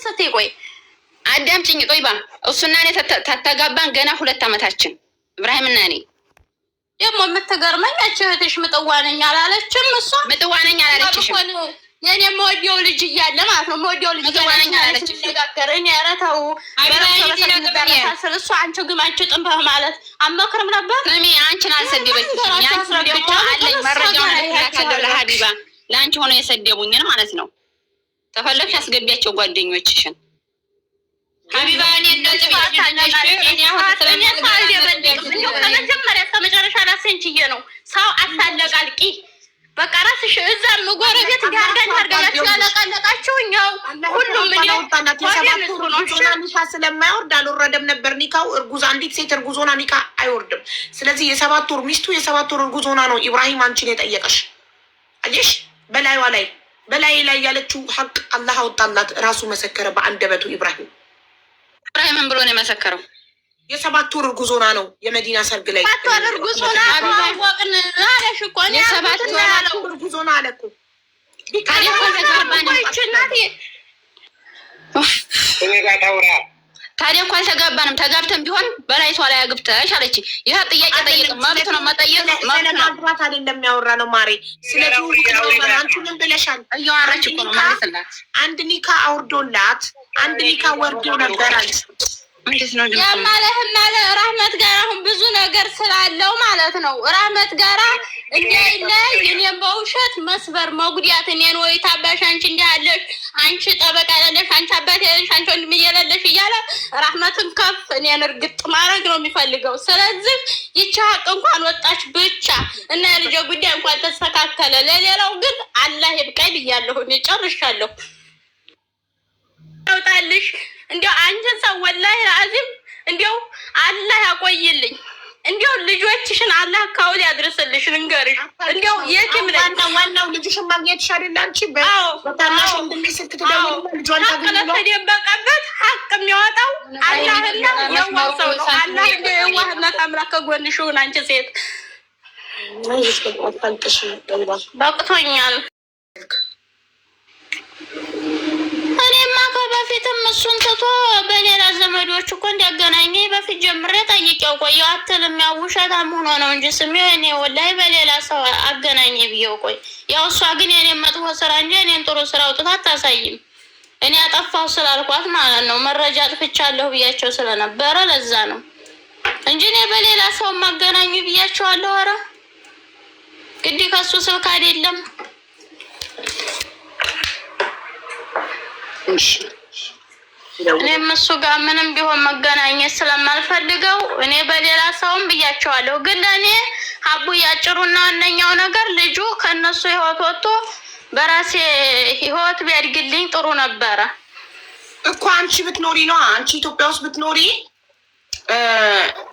ስትይ ቆይ አዳምጪኝ ጦይባ። እሱና እኔ ተተጋባን ገና 2 ዓመታችን ኢብራሂምና እኔ። ደግሞ የምትገርመኝ እህትሽ ምጥዋ ነኝ አላለችም። እሷ ምጥዋ ነኝ አላለችሽም። የኔ የምወደው ልጅ እያለ ማለት ነው የምወደው ልጅ እያለ አላለችም። እኔ ኧረ ተው እሱ አንቺ ግማች ጥንበህ ማለት አመክርም ነበር። እኔ አንቺን አልሰደበችም። ያንቺ ደግሞ አለኝ መረጃውን ልካለሁ ለሀቢባ ለአንቺ ሆኖ የሰደቡኝን ማለት ነው። ተፈለግሽ አስገቢያቸው ጓደኞችሽን። ሀቢባ እኔ እንደዚህ ከመጀመሪያ ከመጨረሻ ራስንችዬ ነው ሰው አታለቃልቂ። በቃ ራስሽ እዛም ጎረቤት ጋርጋን ታርጋላችሁ ያለቃለቃችሁ እኛው ሁሉም ኒካ ስለማይወርድ አልወረደም ነበር ኒካው። እርጉዝ አንዲት ሴት እርጉዝ ሆና ኒካ አይወርድም። ስለዚህ የ7 ወር ሚስቱ የ7 ወር እርጉዝ ሆና ነው ኢብራሂም አንቺን የጠየቀሽ። አየሽ በላይዋ ላይ ያለችው ሀቅ አላህ አወጣላት። ራሱ መሰከረ በአንደበቱ። ኢብራሂም ምን ብሎ ነው የመሰከረው? የ7 ወር እርጉዝ ሆና ነው የመዲና ሰርግ ላይ የ7 ወር እርጉዝ ሆና አለ እኮ። ታዲያ እኮ አልተጋባንም። ተጋብተን ቢሆን በላይቷ ላይ አግብተሽ አለች። ይህ ጥያቄ ጠይቅ መብት ነው መጠየቅ ማግባት አይደለም ያወራ ነው ማሬ። ስለዚህ አንቺ ምን ብለሻል? እያወራች እኮ ነው ማለት አንድ ኒካ አውርዶላት አንድ ኒካ ወርዶ ነበር አለች። ያማለህማለ ራህመት ጋር አሁን ብዙ ነገር ስላለው ማለት ነው። ራህመት ጋራ እንዳይለይ እኔም በውሸት መስበር መጉዳት እኔን ወይ ታባሽ አንቺ እንዳለሽ አንቺ ጠበቃ ያለሽ አንቺ አባት ያለሽ አንቺ ወንድም እያለሽ እያለ ራህመትን ከፍ እኔን እርግጥ ማድረግ ነው የሚፈልገው። ስለዚህ ይቺ ሀቅ እንኳን ወጣች ብቻ እና የልጄ ጉዳይ እንኳን ተስተካከለ። ለሌላው ግን አላህ ይብቃኝ ብያለሁ። እኔ ጨርሻለሁ። ታውጣልሽ እንዲያው አንቺን ሰው ወላሂ አዚም እንዲያው አላህ ያቆይልኝ። እንዲያው ልጆችሽን አላህ ካውል ያድርስልሽ። ልንገርሽ እንዲያው የትም ዋናው ልጅሽን ማግኘትሽ አይደል? አንቺ በታናሽ እንደሚስል ትደውል ልጇን ተደበቀበት ሀቅ የሚያወጣው አላህና የዋህ ሰው ነው። አላህ የዋህነት አምላክ ከጎንሽ ይሁን። አንቺ ሴት በቅቶኛል። እኔማ ከበፊትም እሱን ትቶ በሌላ ዘመዶች እኮ እንዲያገናኘኝ በፊት ጀምሬ ጠይቄው ቆየሁ። አትልም ያው ውሸታም ሆኖ ነው እንጂ ስሜው እኔ ወላሂ በሌላ ሰው አገናኘ ብዬው ቆይ። ያው እሷ ግን የኔን መጥፎ ስራ እንጂ እኔን ጥሩ ስራ አውጥታ አታሳይም። እኔ አጠፋሁ ስላልኳት ማለት ነው መረጃ አጥፍቻለሁ ብያቸው ስለነበረ ለዛ ነው እንጂ እኔ በሌላ ሰው ማገናኙ ብያቸዋለሁ። ኧረ ግዲ ከሱ ስልክ አይደለም። እኔም እሱ ጋር ምንም ቢሆን መገናኘት ስለማልፈልገው እኔ በሌላ ሰውም ብያቸዋለሁ። ግን ለእኔ ሀቡ ያጭሩና ዋነኛው ነገር ልጁ ከነሱ ህይወት ወጥቶ በራሴ ህይወት ቢያድግልኝ ጥሩ ነበረ እኮ። አንቺ ብትኖሪ ነው አንቺ ኢትዮጵያ ውስጥ ብትኖሪ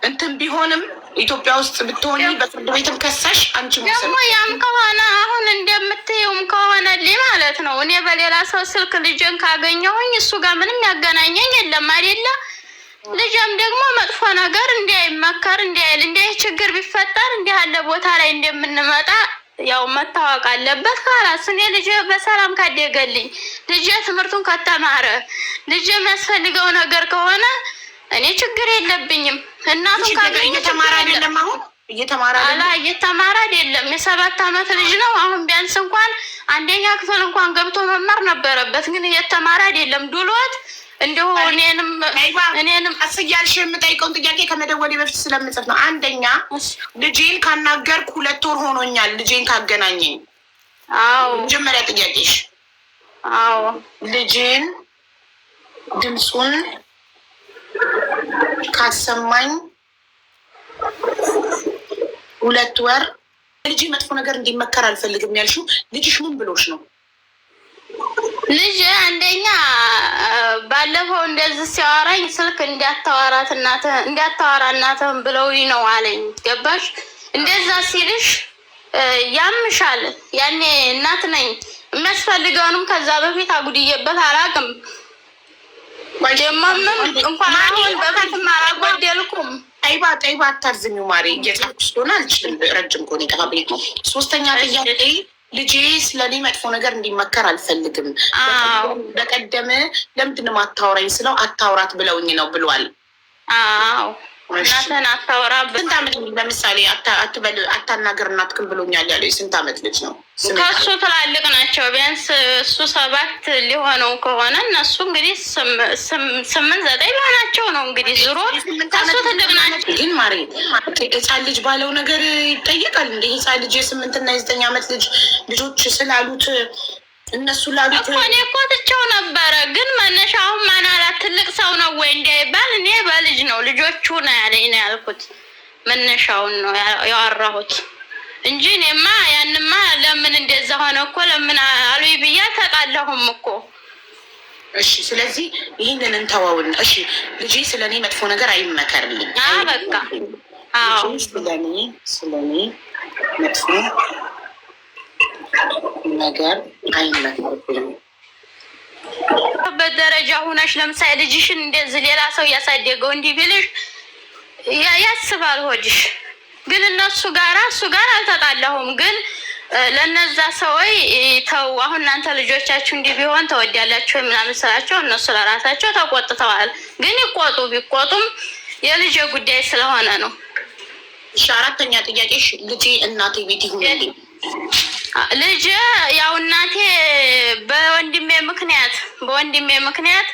እንትን ቢሆንም ኢትዮጵያ ውስጥ ብትሆኒ በፍርድ ቤትም ከሳሽ አንቺ ደግሞ ያም ከሆነ አሁን እንደምትይውም ከሆነልኝ ማለት ነው እኔ በሌላ ሰው ስልክ ልጅን ካገኘሁኝ እሱ ጋር ምንም ያገናኘኝ የለም አይደለ? ልጅም ደግሞ መጥፎ ነገር እንዳይመከር እንዳይ ችግር ቢፈጠር እንዲህ ያለ ቦታ ላይ እንደምንመጣ ያው መታወቅ አለበት። ካላስ እኔ ልጅ በሰላም ካደገልኝ ልጅ ትምህርቱን ከተማረ ልጅ የሚያስፈልገው ነገር ከሆነ እኔ ችግር የለብኝም። እናቱን ካገኘ እየተማረ አይደለም አሁን እየተማረ አይደለም። የ7 ዓመት ልጅ ነው አሁን። ቢያንስ እንኳን 1ኛ ክፍል እንኳን ገብቶ መማር ነበረበት፣ ግን እየተማረ አይደለም። ዱሎት እንደው እኔንም አስያልሽ የምጠይቀውን ጥያቄ ከመደወሌ በፊት ስለምጽፍ ነው። አንደኛ ልጄን ካናገርኩ 2 ወር ሆኖኛል ልጄን ካገናኘኝ። አዎ መጀመሪያ ጥያቄሽ አዎ ልጄን ድምፁን ካሰማኝ 2 ወር ልጅ መጥፎ ነገር እንዲመከር አልፈልግም ያልሽው ልጅሽ ምን ብሎሽ ነው? ልጅ አንደኛ ባለፈው እንደዚህ ሲያወራኝ ስልክ እንዲያታወራ እናትህን ብለውኝ ነው አለኝ። ገባሽ? እንደዛ ሲልሽ ያምሻል። ያኔ እናት ነኝ የሚያስፈልገውንም ከዛ በፊት አጉድዬበት አላውቅም። ወጀማምም እንኳን አሁን በፊትም አላጎደልኩም። ጠይባ አታርዝሚው ማሬ። እየጻፍኩ ስለሆነ አልችልም። ረጅም ከሆነ ይጠፋብኝ። 3ኛ ጥያቄ ልጄ ስለኔ መጥፎ ነገር እንዲመከር አልፈልግም። በቀደም ለምንድን ነው ማታወራኝ ስለው አታውራት ብለውኝ ነው ብሏል። አዎ እናትህን አታወራ። ስንት ዓመት ለምሳሌ አታናገር እናትክን ብሎኛል ያለው የስንት ዓመት ልጅ ነው? ከሱ ትላልቅ ናቸው። ቢያንስ እሱ 7 ሊሆነው ከሆነ እነሱ እንግዲህ 8-9 ሊሆናቸው ነው። እንግዲህ ዙሮ ከሱ ትልቅ ናቸው። ግን ማሪ ህፃን ልጅ ባለው ነገር ይጠየቃል እንደ ህፃን ልጅ የ8 እና የ9 ዓመት ልጆች ስላሉት እነሱ ላሉት እኔ እኮ ትቼው ነበረ። ግን መነሻውን ማን አላት? ትልቅ ሰው ነው ወይ እንዳይባል እኔ በልጅ ነው ልጆቹ ነው ያለኝ ነው ያልኩት። መነሻውን ነው ያወራሁት እንጂ እኔማ ያንማ ለምን እንደዛ ሆነ እኮ ለምን አሉኝ ብዬ ተጣላሁም እኮ። እሺ ስለዚህ ይህንን እንተዋውን። እሺ ልጄ ስለኔ መጥፎ ነገር አይመከርልኝ። በቃ አዎ ስለኔ መጥፎ ነገር አይመከርልኝ። በደረጃ ሁነሽ ለምሳሌ ልጅሽን እንደዚህ ሌላ ሰው እያሳደገው እንዲህ ቢልሽ ያስባል ሆድሽ። ግን እሱ ጋር አልተጣላሁም። ግን ለነዛ ሰዎች ተው አሁን እናንተ ልጆቻችሁ እንዲህ ቢሆን ተወዳላችሁ ምናምን ስላቸው እነሱ ለራሳቸው ተቆጥተዋል። ግን ይቆጡ ቢቆጡም የልጅ ጉዳይ ስለሆነ ነው። እሺ 4ኛ ጥያቄሽ ልጄ እናቴ ቤት ይሁንልኝ። ልጅ ያው እናቴ በወንድሜ ምክንያት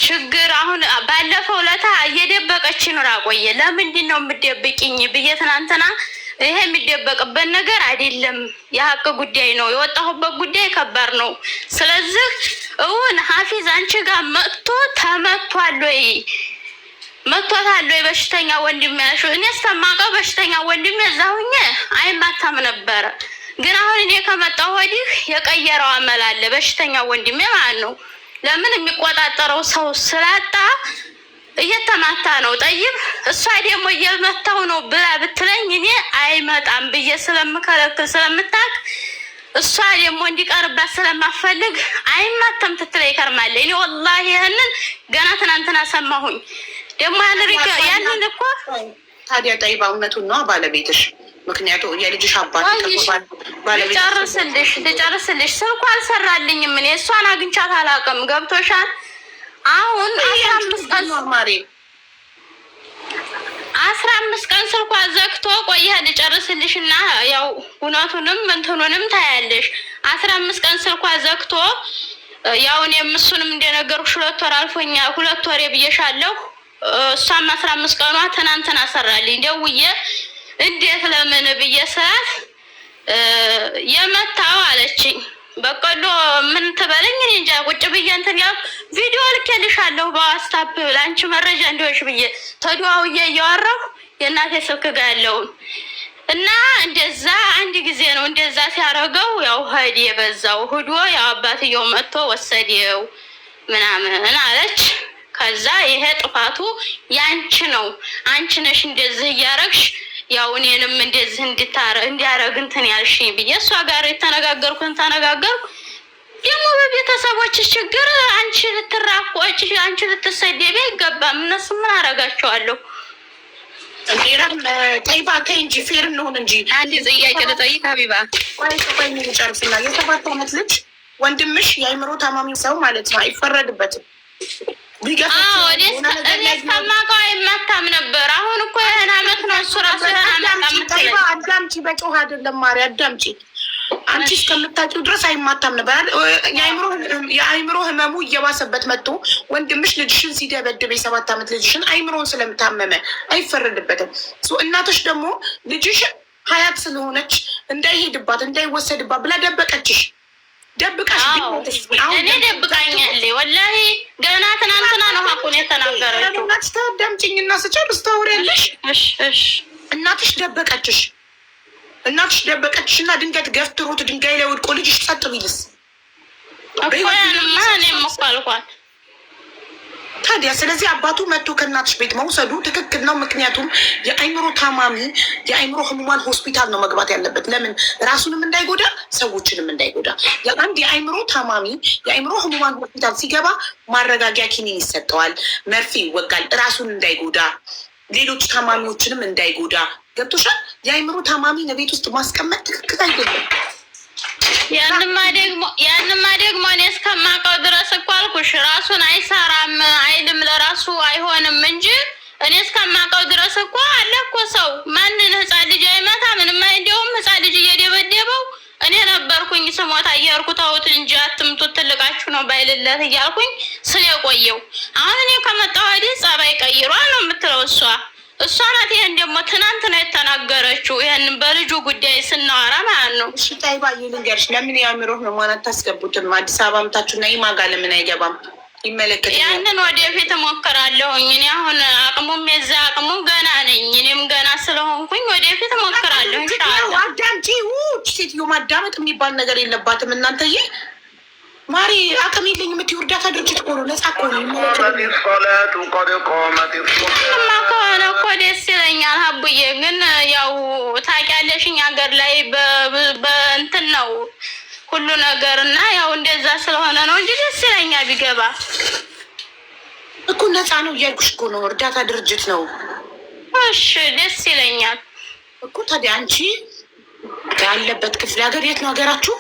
ችግር አሁን ባለፈው ለታ እየደበቀች ኑራ ቆየ። ለምንድን ነው የምትደብቂኝ ብዬ ትናንትና ይሄ የሚደበቅበት ነገር አይደለም፣ የሀቅ ጉዳይ ነው። የወጣሁበት ጉዳይ ከባድ ነው። ስለዚህ እውን ሀፊዝ አንቺ ጋር ተመቷል ወይ በሽተኛ ወንድሜ ያልሽው? እኔ እስከማውቀው በሽተኛ ወንድሜ እዛሁኝ አይማታም ነበረ። ግን አሁን እኔ ከመጣሁ ወዲህ የቀየረው አመል አለ። በሽተኛ ወንድሜ ማለት ነው። ለምን የሚቆጣጠረው ሰው ስላጣ እየተማታ ነው። ጠይብ እሷ ደግሞ እየመታው ነው ብላ ብትለኝ እኔ አይመጣም ብዬ ስለምከለክል ስለምታውቅ እሷ ደግሞ እንዲቀርባት ስለማፈልግ አይማታም ትትለኝ ይከርማል። እኔ ወላሂ ይህንን ገና ትናንትና ሰማሁኝ። ደግሞ ያንን እኮ ታዲያ ጠይባ እውነቱን ነው ባለቤትሽ? ምክንያቱ የልጅሽ አባት ልጨርስልሽ ስልኩ አልሰራልኝም። እኔ እሷን አግኝቻት አላውቅም። ገብቶሻል? አሁን 15 ቀን ስልኳ ዘግቶ ቆየ። ልጨርስልሽ እና ያው እውነቱንም እንትኑንም ታያለሽ። 15 ቀን ስልኳ ዘግቶ ያው እኔም እሱንም እንደነገርኩሽ 2 ወር አልፎኛል። 2 ወር ብዬሻለሁ። እሷም 15 ቀኗ ትናንትና ሰራልኝ። ደውዬ እንዴት ለምን ብዬ ስላት የመታው አለችኝ። በቀሎ ምን ትበለኝ እኔ እንጃ። ቁጭ ብዬ እንትን ያው ቪዲዮ ልኬልሻለሁ በዋትስአፕ ለአንቺ መረጃ እንዲሆንሽ ብዬ ተደዋውዬ እያወራሁ የእናቴ ስልክ ጋር ያለውን እና እንደዛ አንድ ጊዜ ነው እንደዛ ሲያደርገው ያው ሄድ የበዛው ሂዶ ያው አባትየው መጥቶ ወሰደው ምናምን አለች። ከዛ ይሄ ጥፋቱ ያንቺ ነው፣ አንቺ ነሽ እንደዚህ እያረግሽ ያው እኔንም እንደዚህ እንዲያረግ እንትን ያልሽኝ ብዬ እሷ ጋር የተነጋገርኩን ተነጋገርኩ። ደግሞ በቤተሰቦች ችግር አንቺ ልትራቆጭ አንቺ ልትሰደቢ አይገባም። እነሱ ምን አረጋቸዋለሁ? ጠይባ ተይ እንጂ ፌር እንሆን እንጂ። አንድ ጥያቄ ልጠይቅ ሀቢባ። ጨርስና የ7 ዓመት ልጅ ወንድምሽ የአእምሮ ታማሚ ሰው ማለት ነው፣ አይፈረድበትም። እኔ እስከማውቀው አይመታም ነበር። አሁን እኮ ይህን አመት ነው እሱ ራሱ አዳምጪ፣ በጮህ አይደለም ማሪ አዳምጪ። አንቺ እስከምታውቂው ድረስ አይማታም ነበር። የአእምሮ ህመሙ እየባሰበት መጥቶ ወንድምሽ ልጅሽን ሲደበድብ የ7 ዓመት ልጅሽን አእምሮን ስለምታመመ አይፈረድበትም። እናቶች ደግሞ ልጅሽ ሀያት ስለሆነች እንዳይሄድባት እንዳይወሰድባት ብላ ደበቀችሽ። ደብቃሽ እኔ ደብቃኛለች። ወላሂ ገና ትናንትና ነው ሀቁን የተናገረችው። አዳምጪኝና ስጨርስ ታወሪያለሽ። እናትሽ ደበቀችሽ። እና ድንገት ገፍትሮት ድንጋይ ላይ ወድቆ ልጅሽ ጸጥ ቢልስ? ያንማ እኔም እኮ አልኳት። ታዲያ ስለዚህ አባቱ መጥቶ ከእናትሽ ቤት መውሰዱ ትክክል ነው። ምክንያቱም የአእምሮ ታማሚ የአእምሮ ህሙማን ሆስፒታል ነው መግባት ያለበት። ለምን? ራሱንም እንዳይጎዳ ሰዎችንም እንዳይጎዳ። አንድ የአእምሮ ታማሚ የአእምሮ ህሙማን ሆስፒታል ሲገባ ማረጋጊያ ኪኒን ይሰጠዋል፣ መርፌ ይወጋል፣ ራሱን እንዳይጎዳ ሌሎች ታማሚዎችንም እንዳይጎዳ። ገብቶሻል? የአእምሮ ታማሚ ቤት ውስጥ ማስቀመጥ ትክክል አይደለም። ያንማ ደግሞ እኔ እስከማውቀው ድረስ እኮ አልኩሽ ራሱን አይሰራም አይልም ለራሱ አይሆንም እንጂ እኔ እስከማውቀው ድረስ እኮ አለ እኮ ሰው ማንን ህፃን ልጅ አይመታ ምንም እንዲያውም ህፃን ልጅ እየደበደበው እኔ ነበርኩኝ ስሞታ እየሄድኩ ተውት እንጂ አትምቱት ትልቃችሁ ነው ባይልለት እያልኩኝ ስለቆየው አሁን እኔ ከመጣሁ ወዲህ ጸባይ ቀይሯል ነው የምትለው እሷ ናት። ይሄን ደግሞ ትናንት ነው የተናገረችው። ይሄንን በልጁ ጉዳይ ስናወራ ማለት ነው። እሺ ታይባዬ ልንገርሽ፣ ለምን ያምሮህ ነው ማን አታስገቡትም? አዲስ አበባ አምታችሁና ይማጋ ለምን አይገባም? ይመለከት ያንን ወደፊት እሞክራለሁኝ። እኔ አሁን አቅሙም የዛ አቅሙም ገና ነኝ። እኔም ገና ስለሆንኩኝ ወደፊት እሞክራለሁ። ኢንሻአላህ አዳምጪ። ሴትዮ ማዳመጥ የሚባል ነገር የለባትም እናንተዬ። ማሪ አቅም የለኝ የምትይው እርዳታ ድርጅት እኮ ነው፣ ነጻ እኮ ነው። ከሆነ እኮ ደስ ይለኛል ሀቡዬ። ግን ያው ታውቂያለሽ እኛ ሀገር ላይ በእንትን ነው ሁሉ ነገር እና ያው እንደዛ ስለሆነ ነው እንጂ ደስ ይለኛል ቢገባ እኮ። ነጻ ነው እያልኩሽ እኮ ነው፣ እርዳታ ድርጅት ነው። እሺ ደስ ይለኛል እኮ። ታዲያ አንቺ ያለበት ክፍለ ሀገር የት ነው ሀገራችሁ?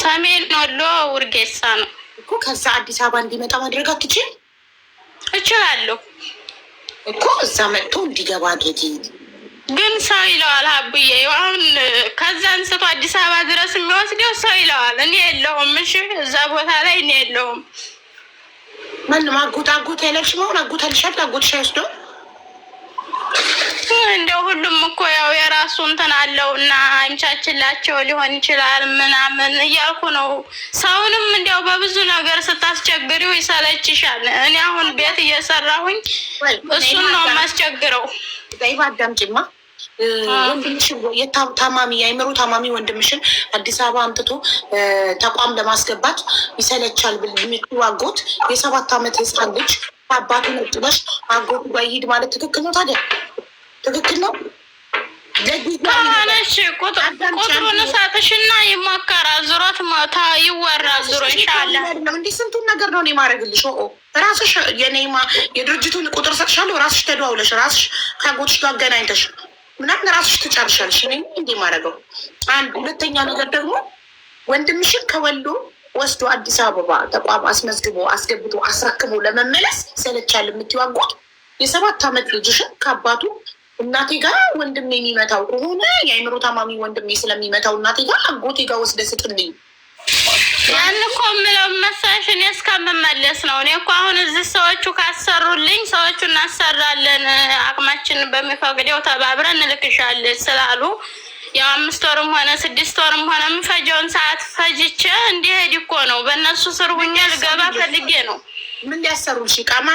ሰሜን ወሎ ውርጌሳ ነው እኮ። ከዛ አዲስ አበባ እንዲመጣ ማድረግ አትችል? እችላለሁ እኮ። እዛ መጥቶ እንዲገባ አድርጊ። ግን ሰው ይለዋል ሀቡዬ። አሁን ከዛ አንስቶ አዲስ አበባ ድረስ የሚወስደው ሰው ይለዋል። እኔ የለሁም። እሺ እዛ ቦታ ላይ እኔ የለሁም። ማንም አጎት ያለሽ መሆን አጎት አልሻል አጎትሽ አይወስደው። እንደው ሁሉም እኮ ያው የራሱ እንትን አለው እና አይምቻችላቸው ሊሆን ይችላል ምናምን እያልኩ ነው። ሰውንም እንዲያው በብዙ ነገር ስታስቸግሪው ይሰለችሻል። እኔ አሁን ቤት እየሰራሁኝ እሱን ነው የማስቸግረው። ዛይባ አዳምጪማ። ወንድምሽን ታማሚ የአይምሮ ታማሚ ወንድምሽን አዲስ አበባ አምጥቶ ተቋም ለማስገባት ይሰለቻል ብልምቱ አጎት የ7 ዓመት ህፃን ልጅ አባቱ ነጥበሽ አጎቱ ጋር ይሄድ ማለት ትክክል ነው? ታዲያ ትክክል ነው? ከሆነሽ ቁጥሩን እሰጥሽና ይሞከራል። ዙሮት ሞታ ይወራል። ዙሮ ይሻላል። እንዲህ ስንቱን ነገር ነው እኔ ማድረግልሽ። ራስሽ የኔማ የድርጅቱን ቁጥር ሰጥሻለሁ። ራስሽ ተደዋውለሽ ራስሽ ከአጎትሽ ጋር አገናኝተሽ ምናምን ራስሽ ትጨርሻለሽ። እኔ እንዲህ ማድረገው አንድ። ሁለተኛ ነገር ደግሞ ወንድምሽን ከወሎ ወስዶ አዲስ አበባ ተቋም አስመዝግቦ አስገብቶ አስረክቦ ለመመለስ ይሰለቻል የምትይው አጎት የ7 ዓመት ልጅሽን ከአባቱ እናቴ ጋር ወንድሜ የሚመታው ከሆነ የአይምሮ ታማሚ ወንድሜ ስለሚመታው እናቴ ጋር አጎቴ ጋር ወስደ ስጥልኝ። ያን እኮ የምለው መሳሽ እኔ እስከምመለስ ነው። እኔ እኮ አሁን እዚህ ሰዎቹ ካሰሩልኝ ሰዎቹ እናሰራለን አቅማችን በሚፈቅደው ተባብረን እንልክሻለን ስላሉ ያው 5 ወርም ሆነ 6 ወርም ሆነ የምፈጀውን ሰዓት ፈጅቼ እንዲሄድ እኮ ነው። በእነሱ ስር ሁኜ ልገባ ፈልጌ ነው። ምን ሊያሰሩልሽ? ቃማ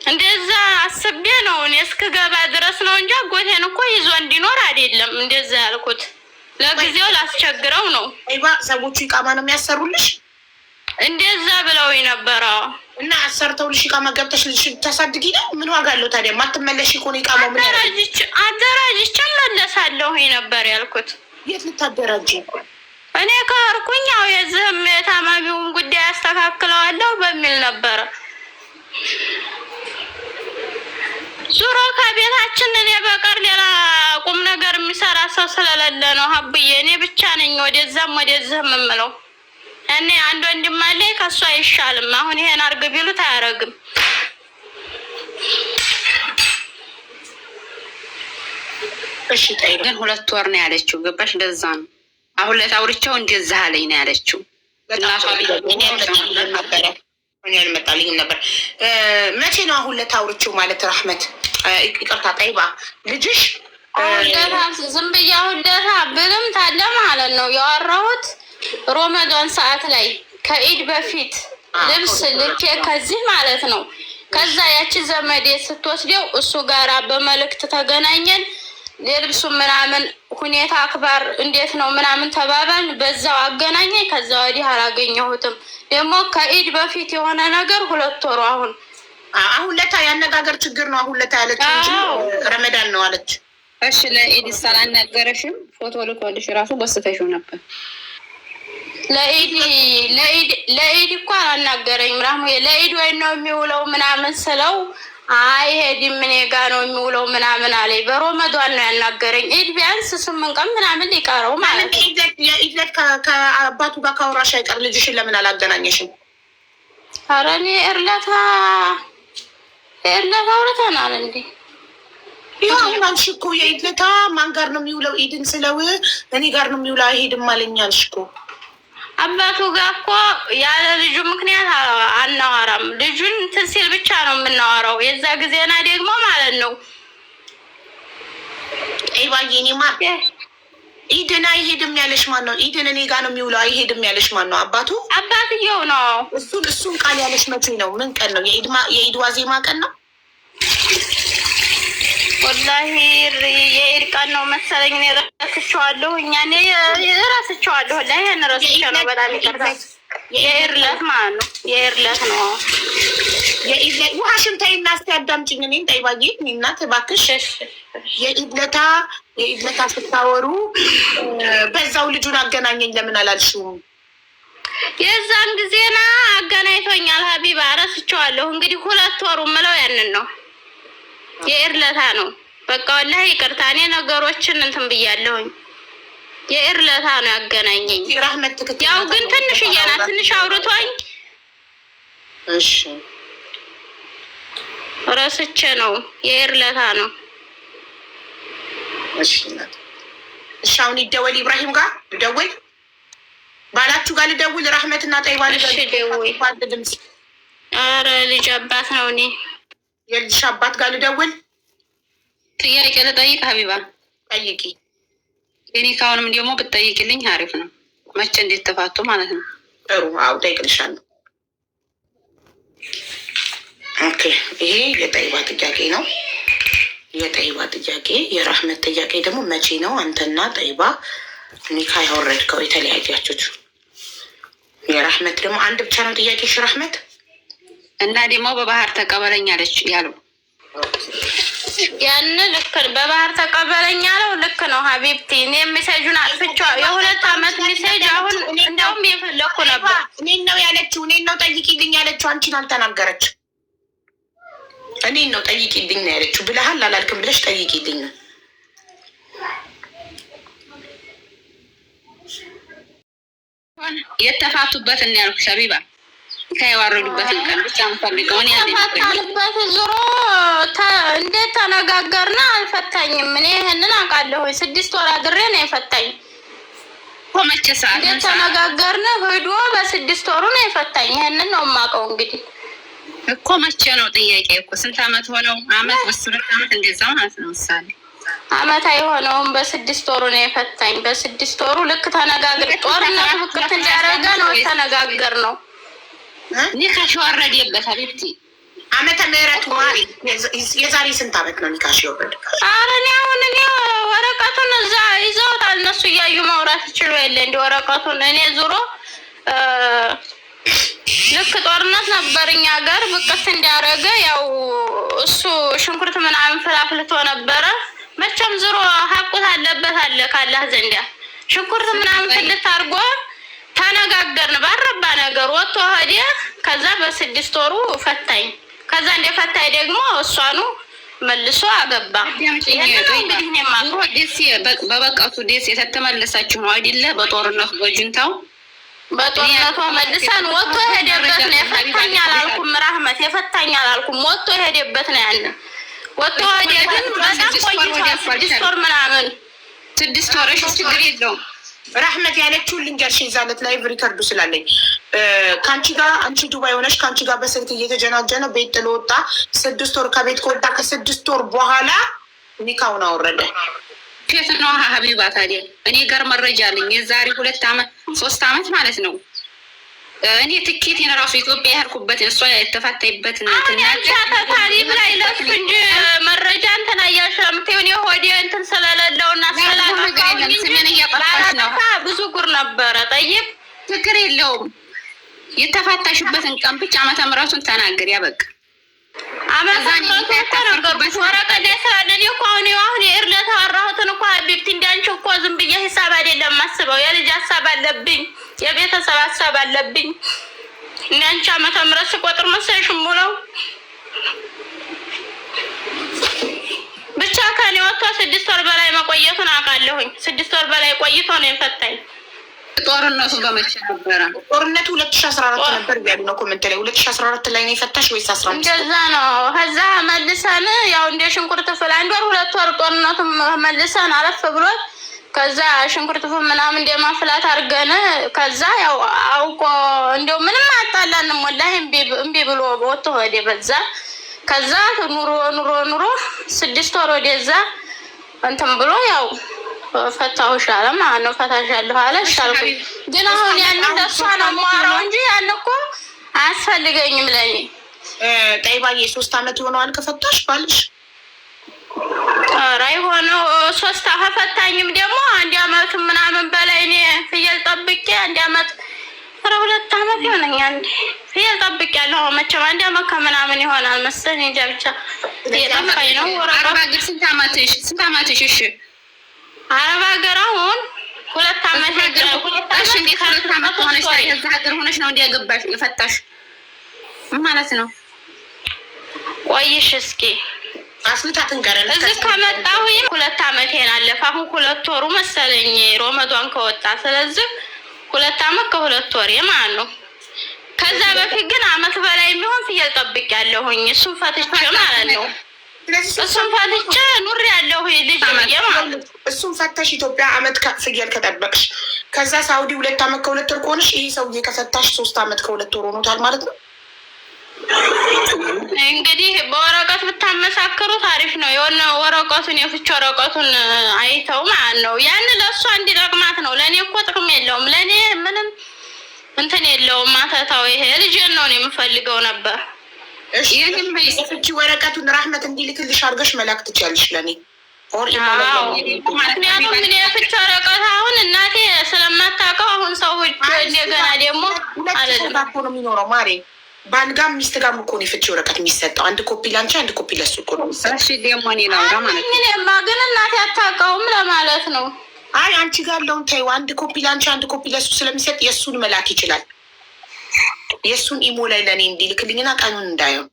እንደዛ አስቤ ነው እኔ እስክገባ ድረስ ነው እንጂ አጎቴን እኮ ይዞ እንዲኖር አይደለም እንደዛ ያልኩት። ለጊዜው ላስቸግረው ነው። አይባ ሰዎቹ ቃማ ነው የሚያሰሩልሽ? እንደዛ ብለው ነበረ እና አሰርተውልሽ ቃማ ገብተሽ ልጅ ታሳድጊ ነው። ምን ዋጋ አለው ታዲያ? ማትመለሽ እኮ ነው ቃማው። ምን አደራጅቼ መለሳለሁ ነበር ያልኩት። የት ልታደራጅ? እኔ ከርኩኝ ያው የዚህም የታማሚውን ጉዳይ አስተካክለዋለሁ በሚል ነበረ። ዙሮ ከቤታችን እኔ በቀር ሌላ ቁም ነገር የሚሰራ ሰው ስለሌለ ነው ሀብዬ። እኔ ብቻ ነኝ ወደዛም ወደዚህም የምለው። እኔ አንድ ወንድም አለኝ ከሱ አይሻልም። አሁን ይሄን አርግ ቢሉት አያረግም። እሺ ታይ ግን 2 ወር ነው ያለችው። ገባሽ? ለዛ ነው አሁን ለታውርቻው እንደዛ አለኝ ነው ያለችው። እናቷ እኔ አልመጣልኝም ነበር። መቼ ነው አሁን ለታውርቻው ማለት? ረህመት ይቅርታ ጠይባ ልጅሽ ዝም ብዬ አሁን ደራ ብልም ታለ ማለት ነው ያወራሁት ሮመዳን ሰዓት ላይ ከኢድ በፊት ልብስ ልኬ ከዚህ ማለት ነው። ከዛ ያቺ ዘመዴ ስትወስደው እሱ ጋራ በመልእክት ተገናኘን። የልብሱ ምናምን ሁኔታ አክባር እንዴት ነው ምናምን ተባባል። በዛው አገናኘኝ። ከዛ ወዲህ አላገኘሁትም። ደግሞ ከኢድ በፊት የሆነ ነገር 2 ወሩ አሁን ለታ ያነጋገር ችግር ነው። አሁን ለታ ያለች እንጂ ረመዳን ነው አለች። እሺ ለኢድ ሳላናገረሽም ፎቶ ልኮልሽ ራሱ ወስፈሽው ነበር። ለኢድ እኮ አላናገረኝም ራሙ። ለኢድ ወይ ነው የሚውለው ምናምን ስለው አይሄድም እኔ ጋ ነው የሚውለው ምናምን አለኝ። በሮመዷን ነው ያናገረኝ። ኢድ ቢያንስ 8 ቀን ምናምን ሊቀረው ማለት ነው። የኢድ ዕለት ከአባቱ ጋር ካወራሽ አይቀር ልጅሽን ለምን አላገናኘሽም? ኧረ እኔ እርለታ አውርተናል እንዴ? ይኸው አሁን አልሽ እኮ የኢድ ዕለት ማን ጋር ነው የሚውለው? ኢድን ስለው እኔ ጋር ነው የሚውለው አይሄድም አለኝ አልሽ እኮ። አባቱ ጋር እኮ ያለ ልጁ ምክንያት አናወራም። ልጁን እንትን ሲል ብቻ ነው የምናወራው። የዛ ጊዜና ደግሞ ማለት ነው ባዬኔማ ኢድን አይሄድም ያለሽ ማን ነው? ኢድን እኔ ጋር ነው የሚውለው አይሄድም ያለሽ ማን ነው? አባትየው ነው። እሱን ቃል ያለሽ መቼ ነው? ምን ቀን ነው? የኢድ ዋዜማ ቀን ነው። ወላሂ የኢድ ቀን ነው መሰለኝ። እኔ ረስቼዋለሁ። ረስቼዋለሁ። ወላሂ ረስቼ ነው። በጣም ይቀርታል። የኢድ ዕለት ማለት ነው። የኢድ ዕለት ነው። የኢድ ዕለት ውሃሽን ተይና እስኪ አዳምጪኝ። እኔን ጠይባዬ እናት እባክሽ የኢድ ዕለት ስታወሩ በዛው ልጁን አገናኘኝ ለምን አላልሽውም? የዛን ጊዜና አገናኝቶኛል ሀቢባ። ረስቼዋለሁ። እንግዲህ 2 ወሩ ምለው ያንን ነው። የኢድ ዕለት ነው። በቃ ወላሂ ይቅርታ። እኔ ነገሮችን እንትን ብያለሁኝ። የኢድ ዕለት ነው ያገናኘኝ። ራህመት ትክክል። ያው ግን ትንሽዬ ናት። ትንሽ አውርቶኝ እሺ ረስቼ ነው። የኢድ ዕለት ነው። እሺ አሁን ይደወል ኢብራሂም ጋር ልደውል፣ ባላችሁ ጋር ልደውል። ራህመትና ጠይባ ልደውል። ኧረ ልጅ አባት ነው። እኔ የልጅሽ አባት ጋር ልደውል። ጥያቄ ልጠይቅ ሀቢባ? ጠይቂ። የኔ ካሁንም ደግሞ ብትጠይቅልኝ አሪፍ ነው። መቼ እንዴት ተፋቱ ማለት ነው? ጥሩ። አዎ ጠይቅልሻለሁ። ኦኬ። ይሄ የጠይባ ጥያቄ ነው። የጠይባ ጥያቄ። የራህመት ጥያቄ ደግሞ መቼ ነው አንተና ጠይባ ኒካ ያወረድከው የተለያያችሁት? የራህመት ደግሞ አንድ ብቻ ነው ጥያቄሽ ራህመት። እና ደግሞ በባህር ተቀበለኝ አለች ያለው ያን ልክ በባህር ተቀበለኝ ያለው ልክ ነው ሀቢብቲ። እኔ ሜሴጁን አልፍቼዋለሁ። የ2 ዓመት ሜሴጅ አሁን እንደውም የፈለኩ ነበር። እኔን ነው ያለችው። እኔን ነው ጠይቂልኝ ያለችው። አንቺን አልተናገረች። እኔን ነው ጠይቂልኝ ነው ያለችው። ብለሃል አላልክም ብለሽ ጠይቂልኝ ነው። የተፋቱበትን ያልኩሽ ሀቢባ። ከየዋረዱበትን ቀን ብቻ ምፈልገው እኔ ተፋታንበት። ዞሮ እንዴት ተነጋገርና አልፈታኝም። እኔ ይህንን አውቃለሁ። 6 ወር አድሬ ነው የፈታኝ። መቼ ሰዓት እንዴት ተነጋገርን ሄዶ በ6 ወሩ ነው የፈታኝ። ይህንን ነው የማውቀው። እንግዲህ እኮ መቼ ነው ጥያቄ እኮ። ስንት ዓመት ሆነው? ዓመት በ2 ዓመት እንደዛ ማለት ነው። ምሳሌ ዓመት አይሆነውም። በ6 ወሩ ነው የፈታኝ። በ6 ወሩ ልክ ተነጋግር ጦርነት ብክት እንዲያደረገ ነው ተነጋገር ነው። ኒካሽ ወረደበት ሀቢብቲ። ዓመተ ምህረቱ ማሪ የዛሬ ስንት ዓመት ነው ኒካሽ ወረደ? ኧረ እኔ ወረቀቱን እዛ ይዘውታል እነሱ እያዩ ማውራት ይችሉ የለ እንዲ ወረቀቱን። እኔ ዙሮ ልክ ጦርነት ነበር እኛ ጋር ብቅት እንዲያደረገ ያው እሱ ሽንኩርት ምናምን ፍላፍልቶ ነበረ። መቼም ዙሮ ሀቁት አለበት አለ ካላህ ዘንዳ ሽንኩርት ምናምን ፍልት አድርጎ ተነጋገርን። ባረባ ነገር ወጥቶ ሄደ። ከዛ በ6 ወሩ ፈታኝ። ከዛ እንደ ፈታኝ ደግሞ እሷኑ መልሶ አገባ። በበቃቱ ደስ የተመለሳችሁ ነው አይደለ? በጦርነቱ በጁንታው መልሰን ወጥቶ ሄደበት ነው። የፈታኝ አላልኩም ራህመት፣ የፈታኝ አላልኩም። ወጥቶ ሄደበት ነው ያን ወጥቶ ሄደ። ግን በጣም ቆይቷል። 6 ወር ምናምን 6 ወር። እሺ ችግር የለውም። ራህመት ያለችውን ልንገርሽ። ይዛለት ላይ ሪከርዱ ስላለኝ ከአንቺ ጋር አንቺ ዱባይ ሆነሽ ከአንቺ ጋር በስልክ እየተጀናጀነ ቤት ጥሎ ወጣ። 6 ወር ከቤት ከወጣ ከ6 ወር በኋላ ኒካውን አወረደ። ኬት ነው ሀቢባ? ታዲያ እኔ ጋር መረጃ አለኝ። የዛሬ 2 ዓመት 3 ዓመት ማለት ነው። እኔ ትኬቴን ራሱ ኢትዮጵያ ያልኩበት እሷ የተፋታይበት ነው። ታሪክ ላይ ለሱ እንጂ መረጃ እንትን አያሻምቴው እኔ ሆዴ እንትን ስለሌለውና ብዙ ጉር ነበረ። ጠይብ ችግር የለውም። የተፋታሽበትን ቀን ብቻ ዓመተ ምህረቱን ተናገር። ያበቃ አመዛኝተነገርኩት ወረቀት ስላለኝ እኮ አሁን የእርለት አወራሁትን እኮ ሀቢብቲ እንዳንቺ እኮ ዝም ብዬ ሂሳብ አይደለም ማስበው። የልጅ ሀሳብ አለብኝ። የቤተሰብ ሀሳብ አለብኝ። እኔ አንቺ ዓመተ ምህረት ስቆጥር መሰለሽ ሙለው ብቻ ከኔ ወጥቶ 6 ወር በላይ መቆየቱን አውቃለሁኝ። 6 ወር በላይ ቆይቶ ነው የፈታኝ። ጦርነቱ በመቼ ነበረ? ጦርነቱ 2014 ነበር ያሉ ነው ኮሜንት ላይ። 2014 ላይ ነው የፈታሽ ወይስ 15? እንደዛ ነው። ከዛ መልሰን ያው እንደ ሽንኩርት ፍል 1 ወር 2 ወር ጦርነቱ መልሰን አረፍ ብሎት ከዛ ሽንኩርት ፍል ምናምን እንደማፍላት አድርገን ከዛ ያው አውቆ እንደው ምንም አጣላንም ወላሂ እምቢ ብሎ ወጥቶ ሄደ በዛ። ከዛ ኑሮ 6 ወር ወደዛ እንትን ብሎ ያው ፈታሁሽ አለ ማለት ነው። ፈታሻለሁ አለ ሻልኩኝ። ግን አሁን ያን ለሷ ነው የማወራው እንጂ ያን እኮ አያስፈልገኝም ለኔ። ጠይባዬ 3 አመት ይሆነዋል ከፈታሽ ባልሽ? ኧረ የሆነው 3 ከፈታኝም ደግሞ 1 አመት ምናምን በላይ እኔ ፍየል ጠብቄ 1 አመት 2 አመት ይሆነኛል። ፍየል ጠብቄያለሁ። መቼም 1 አመት ከምናምን ይሆናል መሰለኝ እንጃ ብቻ የጠፋኝ ነው። አረብ ሀገር ስንት አመትሽ? እሺ አረብ ሀገር አሁን 2 አመት እሺ። እንዴት 2 አመት ሆነሽ እዛ ሀገር ሆነሽ ነው እንዲያገባሽ የፈታሽ ማለት ነው? ቆይሽ እስኪ አስልታትን ቀረን እዚህ ከመጣሁ 2 አመቴን አለፈ። አሁን 2 ወሩ መሰለኝ ሮመዷን ከወጣ። ስለዚህ 2 አመት ከ2 ወር ማለት ነው። ከዛ በፊት ግን አመት በላይ የሚሆን ፍየል ጠብቄያለሁኝ። እሱን ፈትቼ ማለት ነው። እሱን ፈትቼ ኑሬ ያለሁ ልጅ ማለት እሱን ፈተሽ ኢትዮጵያ አመት ፍየል ከጠበቅሽ ከዛ ሳውዲ 2 አመት ከ2 ወር ከሆነሽ ይሄ ሰውዬ ከፈታሽ 3 አመት ከ2 ወር ሆኖታል ማለት ነው። እንግዲህ በወረቀት ብታመሳክሩት አሪፍ ነው። የሆነ ወረቀቱን የፍች ወረቀቱን አይተው ማለት ነው። ያን ለእሷ እንዲጠቅማት ነው። ለእኔ እኮ ጥቅም የለውም። ለእኔ ምንም እንትን የለውም። ማተታው ይሄ ልጅን ነው የምፈልገው ነበር። ይህንም ፍቺ ወረቀቱን ራህመት እንዲልክልሽ አድርገሽ መላክ ትችያለሽ ለእኔ። ምክንያቱም እኔ የፍች ወረቀት አሁን እናቴ ስለማታውቀው አሁን ሰው እንደገና ደግሞ አለልኮ ነው የሚኖረው ማሬ። ባልጋም ሚስት ጋርም እኮ ነው የፍቺ ወረቀት የሚሰጠው። 1 ኮፒ ላንቺ 1 ኮፒ ለሱ እኮ ነው የሚሰጠው። እሺ ደግሞ እኔ ነው ማለት ነው። እኔማ ግን እናቴ አታውቀውም ለማለት ነው። አይ አንቺ ጋር ያለውን ተይው። 1 ኮፒ ላንቺ 1 ኮፒ ለሱ ስለሚሰጥ የእሱን መላክ ይችላል። የእሱን ኢሞ ላይ ለእኔ እንዲልክልኝና ቀኑን እንዳየው።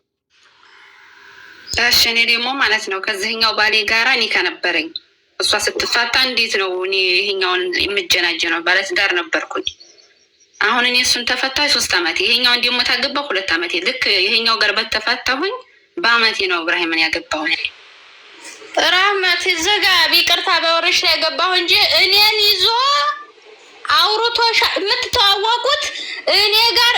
እሺ እኔ ደግሞ ማለት ነው ከዚህኛው ባሌ ጋራ ኒካ ነበረኝ። እሷ ስትፋታ እንዴት ነው እኔ ይሄኛውን የምጀናጀነው? ባለትዳር ነበርኩኝ። አሁን እኔ እሱን ተፈታሁ 3 አመት። ይሄኛውን ደግሞ ታገባሁ 2 አመት። ልክ ይሄኛው ጋር በተፈታሁኝ በአመቴ ነው እብራሂምን ያገባሁኝ። ራህመት ዘጋ ቢቅርታ በወርሽ ላይ ገባሁ እንጂ እኔን ይዞ አውርቶ የምትተዋወቁት እኔ ጋር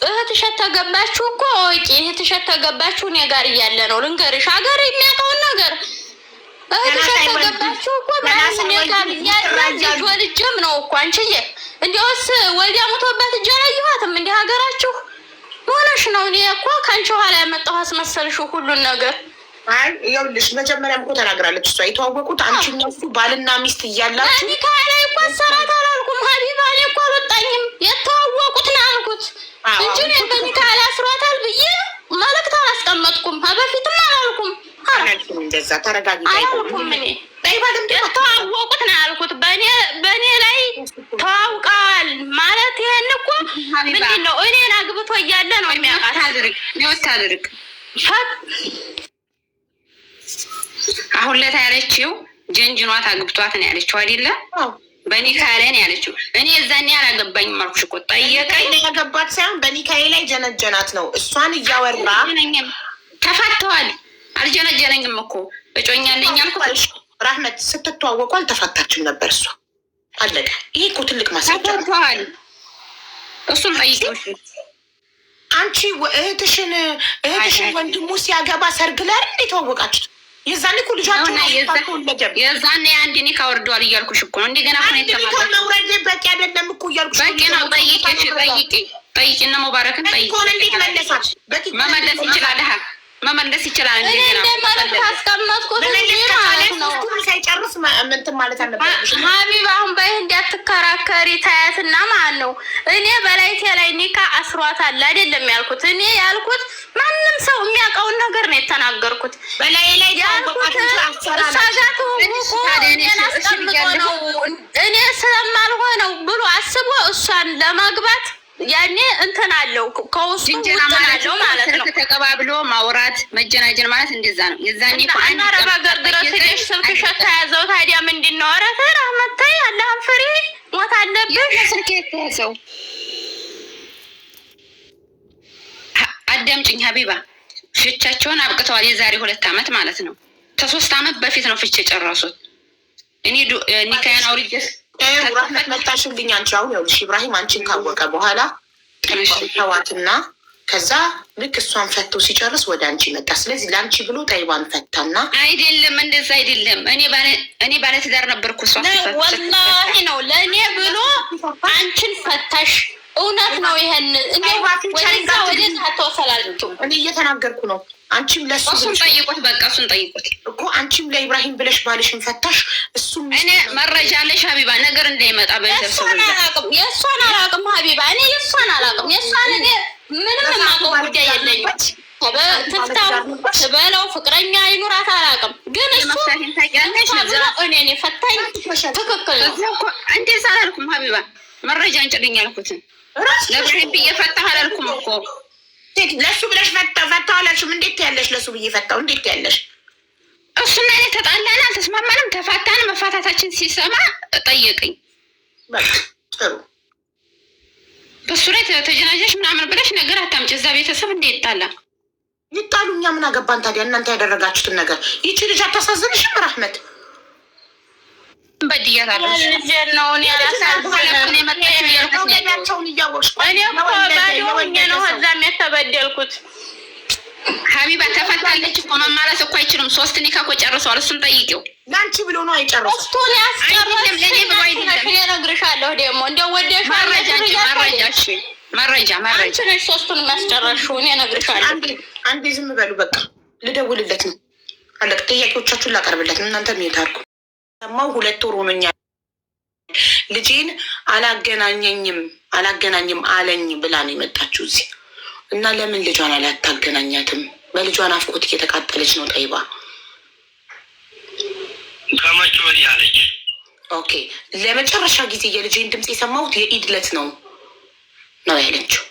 እህትሽ ተገባችሁ እኮ ወቂ እህትሽ ተገባችሁ እኔ ጋር እያለ ነው። ልንገርሽ ሀገር የሚያውቀውን ነገር እህትሽ ተገባችሁ እኮ ማለት እኔ ጋር እያለ ልጅ ወልጄም ነው እኮ አንቺዬ። እንዲያውስ ወልዳ ሞቶባት እጄ አላየኋትም። እንዲህ ሀገራችሁ ሆነሽ ነው። እኔ እኮ ከአንቺ ኋላ ያመጣሁ አስመሰልሽው ሁሉን ነገር። አይ ይኸውልሽ መጀመሪያም እኮ ተናግራለች እሷ። የተዋወቁት አንቺ እነሱ ባልና ሚስት እያላችሁ እኔ ከላይ እኮ ሰራት አላልኩም። ሀቢባ እኔ እኮ አልወጣኝም። የተዋወቁት ነው ያልኩት እንጂ እኔ በዚህ ከላይ አስሯታል ብዬ መልዕክት አላስቀመጥኩም። በፊትም አላልኩም። እንደዛ ተረጋጊ አላልኩም። እኔ የተዋወቁት ነው ያልኩት። በእኔ ላይ ተዋውቀዋል ማለት ይሄን እኮ ምንድን ነው? እኔን አግብቶ እያለ ነው የሚያውቃት። ታድርግ አሁን ለታ ያለችው ጀንጅኗት አግብቷት ነው ያለችው አይደለ? በኒካዬ ላይ ነው ያለችው። እኔ እዛኔ አላገባኝም አልኩሽ እኮ። ጠየቀኝ ያገባት ሳይሆን በኒካዬ ላይ ጀነጀናት ነው። እሷን እያወራ ተፋተዋል። አልጀነጀነኝም እኮ እጮኛ አለኝ አልኩሽ። ራህመት ስትተዋወቁ አልተፋታችም ነበር እሷ። አለቀ። ይሄ እኮ ትልቅ ማስረጃ ተፋተዋል። እሱን ጠይቂው። አንቺ እህትሽን ወንድሙ ሲያገባ ሰርግ ላይ እንዴት ተዋወቃችሁት? የዛኔ እኮ ልጇቸው የዛኔ አንድ ኒካ ወርደዋል እያልኩሽ እኮ ነው። እንደገና መውረድ በቂ አይደለም እኮ እያልኩሽ በቂ ነው። ጠይቂ እነ ሙባረክን ጠይቂ። እንዴት መለሳት? መመለስ ይችላል። መመለስ ይችላል። እኔ እንደማለት ካስቀመጥኩት ማለት ነው። ሳይጨርስ እንትን ማለት አለበት። ሀቢባ አሁን በይ እንዳትከራከሪ ታያትና ማለት ነው። እኔ በላይቴ ላይ ኒካ አስሯታል አይደለም ያልኩት። እኔ ያልኩት ማንም ሰው የሚያውቀውን ነገር ነው የተናገርኩት። በላይ ላይ ያልኩት እሳጋቱ አስቀምጦ ነው እኔ ስለማልሆነው ብሎ አስቦ እሷን ለማግባት ያኔ እንትን አለው ከውስጡ አለው ማለት ነው። ተቀባብሎ ማውራት መጀናጀን ማለት እንደዛ ነው። የዛኔ እና አረብ ሀገር ድረስ ሄደሽ ስልክሽ ተያዘው ታዲያ ምንድን ነው? ኧረ ተራ መታይ አላህን ፍሪ ሞት አለብሽ። ስልክ የተያዘው አዳምጪኝ ሀቢባ፣ ፍቻቸውን አብቅተዋል። የዛሬ 2 ዓመት ማለት ነው። ከ3 ዓመት በፊት ነው ፍቼ ጨረሱት። እኔ ኒካያን አውርጄ ራህመት መጣሽልኝ። አንቺ አሁን ይኸውልሽ ኢብራሂም አንቺን ካወቀ በኋላ ተዋትና ከዛ ልክ እሷን ፈቶ ሲጨርስ ወደ አንቺ መጣ። ስለዚህ ለአንቺ ብሎ ጠይባን ፈታና አይደለም፣ እንደዛ አይደለም። እኔ ባለትዳር ነበርኩ። እሷ ወላሂ ነው ለእኔ ብሎ አንቺን ፈታሽ። እውነት ነው። ይሄን ወደዛ ወደዛ ተወሰላልቱ እኔ እየተናገርኩ ነው። አንቺም ለሱ እሱን ጠይቁት፣ በቃ እሱን ጠይቁት እኮ አንቺም ለኢብራሂም ብለሽ ባልሽን ፈታሽ። እሱም እኔ መረጃ አለሽ ሀቢባ፣ ነገር እንዳይመጣ የእሷን አላውቅም ሀቢባ፣ እኔ የእሷን አላውቅም። የእሷን እኔ ምንም የማውቀው ጉዳይ የለኝም። ትፍታው ትበለው ፍቅረኛ ይኑራት አላውቅም። ግን እሱ እኔ ፈታኝ ትክክል ነው። እንደዛ አላልኩም ሀቢባ፣ መረጃ እንጭልኝ ያልኩትን ለኢብራሂም ብዬ ፈታህ አላልኩም እኮ። ለሱ ብለሽ ፈታው አላልሽም? እንዴት ያለሽ ለሱ ብዬ ፈታው እንዴት ያለሽ? እሱና እኔ ተጣላን፣ አልተስማማንም፣ ተፋታን። መፋታታችን ሲሰማ ጠየቀኝ። በቃ ጥሩ በሱ ላይ ተጀናጀሽ ምናምን ብለሽ ነገር አታምጪ። እዛ ቤተሰብ እንዴት ይጣላ? ይጣሉ። እኛ ምን አገባን ታዲያ? እናንተ ያደረጋችሁትን ነገር። ይቺ ልጅ አታሳዝንሽም? ራህመት በድያታለሁ። ነው እዛም የተበደልኩት። ሀቢባ ተፈታለች እኮ መማለት እኮ አይችልም። 3 ኒካ እኮ ጨርሰዋል። እሱን ጠይቂው። ለአንቺ ብሎ ነው አይጨርሱም። እሱን ያስጨርሻለሁ ደግሞ እንደው ወደሽ መረጃ አንቺ ነሽ 3ቱን የሚያስጨርሽው። እኔ እነግርሻለሁ። አንዴ ዝም በሉ በቃ። ልደውልለት ነው አለቅ። ጥያቄዎቻችሁን ላቀርብለት ነው። እናንተ ምን ታርኩ? ሰማው 2 ወር ሆኖኛል። ልጄን አላገናኝም አለኝ ብላ ነው የመጣችው እዚህ እና ለምን ልጇን አላታገናኛትም? በልጇ ናፍቆት እየተቃጠለች ነው ጠይባ። ከመቼ ወዲህ አለች? ኦኬ ለመጨረሻ ጊዜ የልጄን ድምፅ የሰማሁት የኢድ ዕለት ነው ያለችው።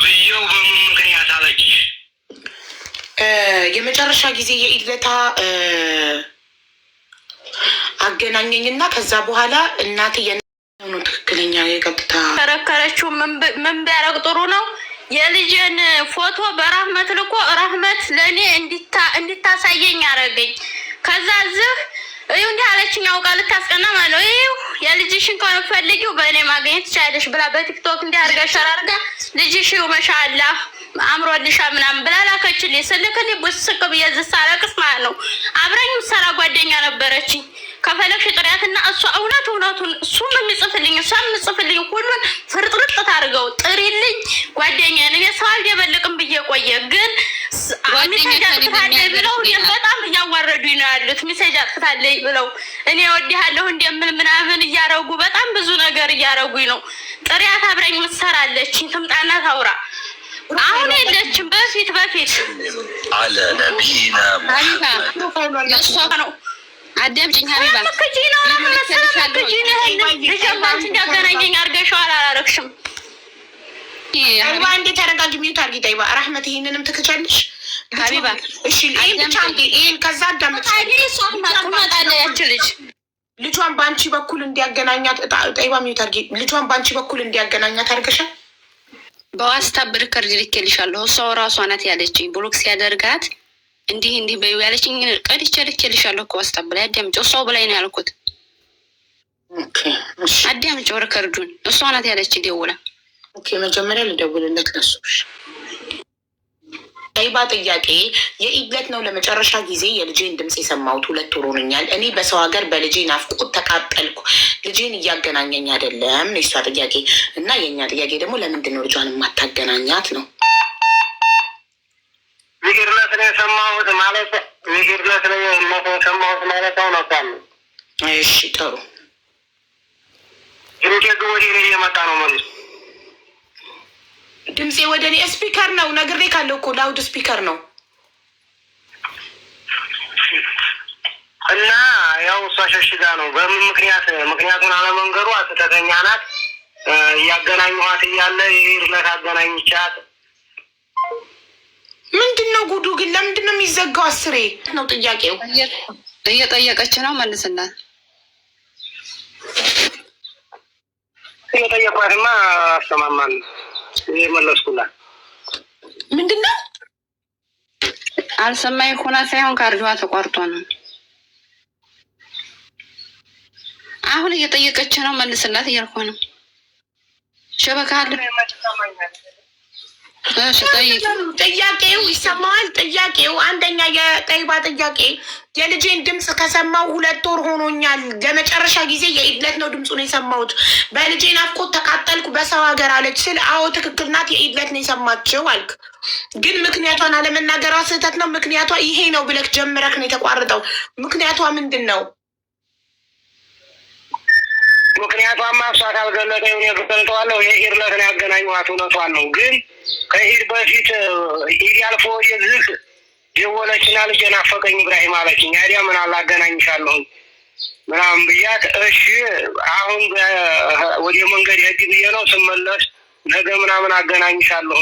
ብዬው በምን ምክንያት አለች? የመጨረሻ ጊዜ የኢድ ዕለት አገናኘኝና ከዛ በኋላ እናቴ ነው ትክክለኛ የቀጥታ ከረከረችው። ምን ቢያረግ ጥሩ ነው? የልጅን ፎቶ በራህመት ልኮ ራህመት ለእኔ እንዲታሳየኝ አረገኝ። ከዛ ዝህ እዩ እንዲህ አለችኝ። አውቃ ልታስቀና ማለት ነው። ይሁ የልጅሽን ከሆነ ፈልጊው በእኔ ማግኘት ትችያለሽ ብላ በቲክቶክ እንዲህ አርጋ ሸራርጋ ልጅሽ መሻላ አምሮልሻ ምናምን ብላ ላከችልኝ። ስልክልኝ ብስቅ ብዬ ዝሳለቅስ ማለት ነው። አብረኝ ሰራ ጓደኛ ነበረችኝ። ከፈለግሽ ጥሪያትና እሷ እውነቱን እሱም የሚጽፍልኝ እሷም የምጽፍልኝ ሁሉን ፍርጥርጥ ታርገው ጥሪልኝ ጓደኛ ነኝ። ሰው አልደበልቅም ብዬ ቆየ። ግን ሚሴጅ አጥፍታለኝ ብለው በጣም እያዋረዱኝ ነው ያሉት። ሚሴጅ አጥፍታለኝ ብለው እኔ ወዲሃለሁ እንደምል ምናምን እያረጉ በጣም ብዙ ነገር እያረጉኝ ነው። ጥሪያት አብረኝ ምትሰራለች ትምጣና ታውራ። አሁን የለችም። በፊት አለ ነቢና እሷ ነው። አዳምጪኝ ሀቢባ፣ ልጅባች እንዲያገናኘኝ አርገሸዋል አላረግሽም። ሀቢባ እንዴት ተረጋጊ። ሚዩት አርጊ ጠይባ። ራህመት ይሄንንም ትክቻለሽ ሀቢባ። እሺ ይሄን ከዛ ትመጣለ ያች ልጅ ልጇን በአንቺ በኩል እንዲያገናኛት ጠይባ። ሚዩት አርጊ። ልጇን በአንቺ በኩል እንዲያገናኛት አርገሻል። በዋስታብ ሪከርድ ልኬልሻለሁ። እሷው ራሷ ናት ያለችኝ። ብሎክ ሲያደርጋት እንዲህ በይው ያለችኝ ቀድቼ ልኬልሻለሁ እኮ ዋስታብ ላይ አዳምጪው። እሷው በላይ ነው ያልኩት። አዳምጪው ሪከርዱን። እሷ ናት ያለችኝ ደውላ። ኦኬ መጀመሪያ ልደውልለት ለሱ። ጠይባ ጥያቄ የኢድ ዕለት ነው ለመጨረሻ ጊዜ የልጄን ድምፅ የሰማሁት። 2 ወር ሆኖኛል። እኔ በሰው ሀገር በልጄ ናፍቆት ተቃጠልኩ። ልጄን እያገናኘኝ አይደለም ነው የሷ ጥያቄ። እና የእኛ ጥያቄ ደግሞ ለምንድን ነው ልጇን የማታገናኛት ነው። እውነት ነው ሰማሁት ማለት ነው ነው። እሺ ጥሩ ድምጼ ወደ እኔ እየመጣ ነው ማለት ድምጼ ወደ እኔ ስፒከር ነው ነግሬ ካለው እኮ ላውድ ስፒከር ነው እና ያው እሷ ሸሽጋ ነው በምን ምክንያቱን አለመንገሩ አስተተኛ ናት ያገናኙት እያለ ይርለት አገናኝቻት ምንድነው ጉዱ ግን ለምንድነው የሚዘጋው አስሬ ነው ጥያቄው እየጠየቀች ነው መልስላት እየጠየቋትማ አስተማማን መለስኩላት ምንድነው አልሰማኝ ሆና ሳይሆን ካርዷ ተቋርጦ ነው አሁን እየጠየቀች ነው መልስላት እያልኩ ነው ሸበካ አለ ጥያቄው ይሰማዋል ጥያቄው አንደኛ የጠይባ ጥያቄ የልጄን ድምፅ ከሰማው 2 ወር ሆኖኛል ለመጨረሻ ጊዜ የኢድለት ነው ድምፁን የሰማሁት በልጄ ናፍቆት ተቃጠልኩ በሰው ሀገር አለች ስል አዎ ትክክል ናት የኢድለት ነው የሰማችው አልክ ግን ምክንያቷን አለመናገሯ ስህተት ነው ምክንያቷ ይሄ ነው ብለክ ጀምረክ ነው የተቋረጠው ምክንያቷ ምንድን ነው ምክንያቷማ እሷ ካልገለጠ እኔ ገልጠዋለሁ የኢድለት ነው ያገናኘኋት እውነቷን ነው ግን ከኢድ በፊት ኢድ ያልፎ የዝህ ደወለችና ልጄ ናፈቀኝ ኢብራሂም አለችኝ አይዲያ ምን አላገናኝሻለሁ ምናምን ብያት እሺ አሁን ወደ መንገድ ሄድ ብዬ ነው ስመለስ ነገ ምናምን አገናኝሻለሁ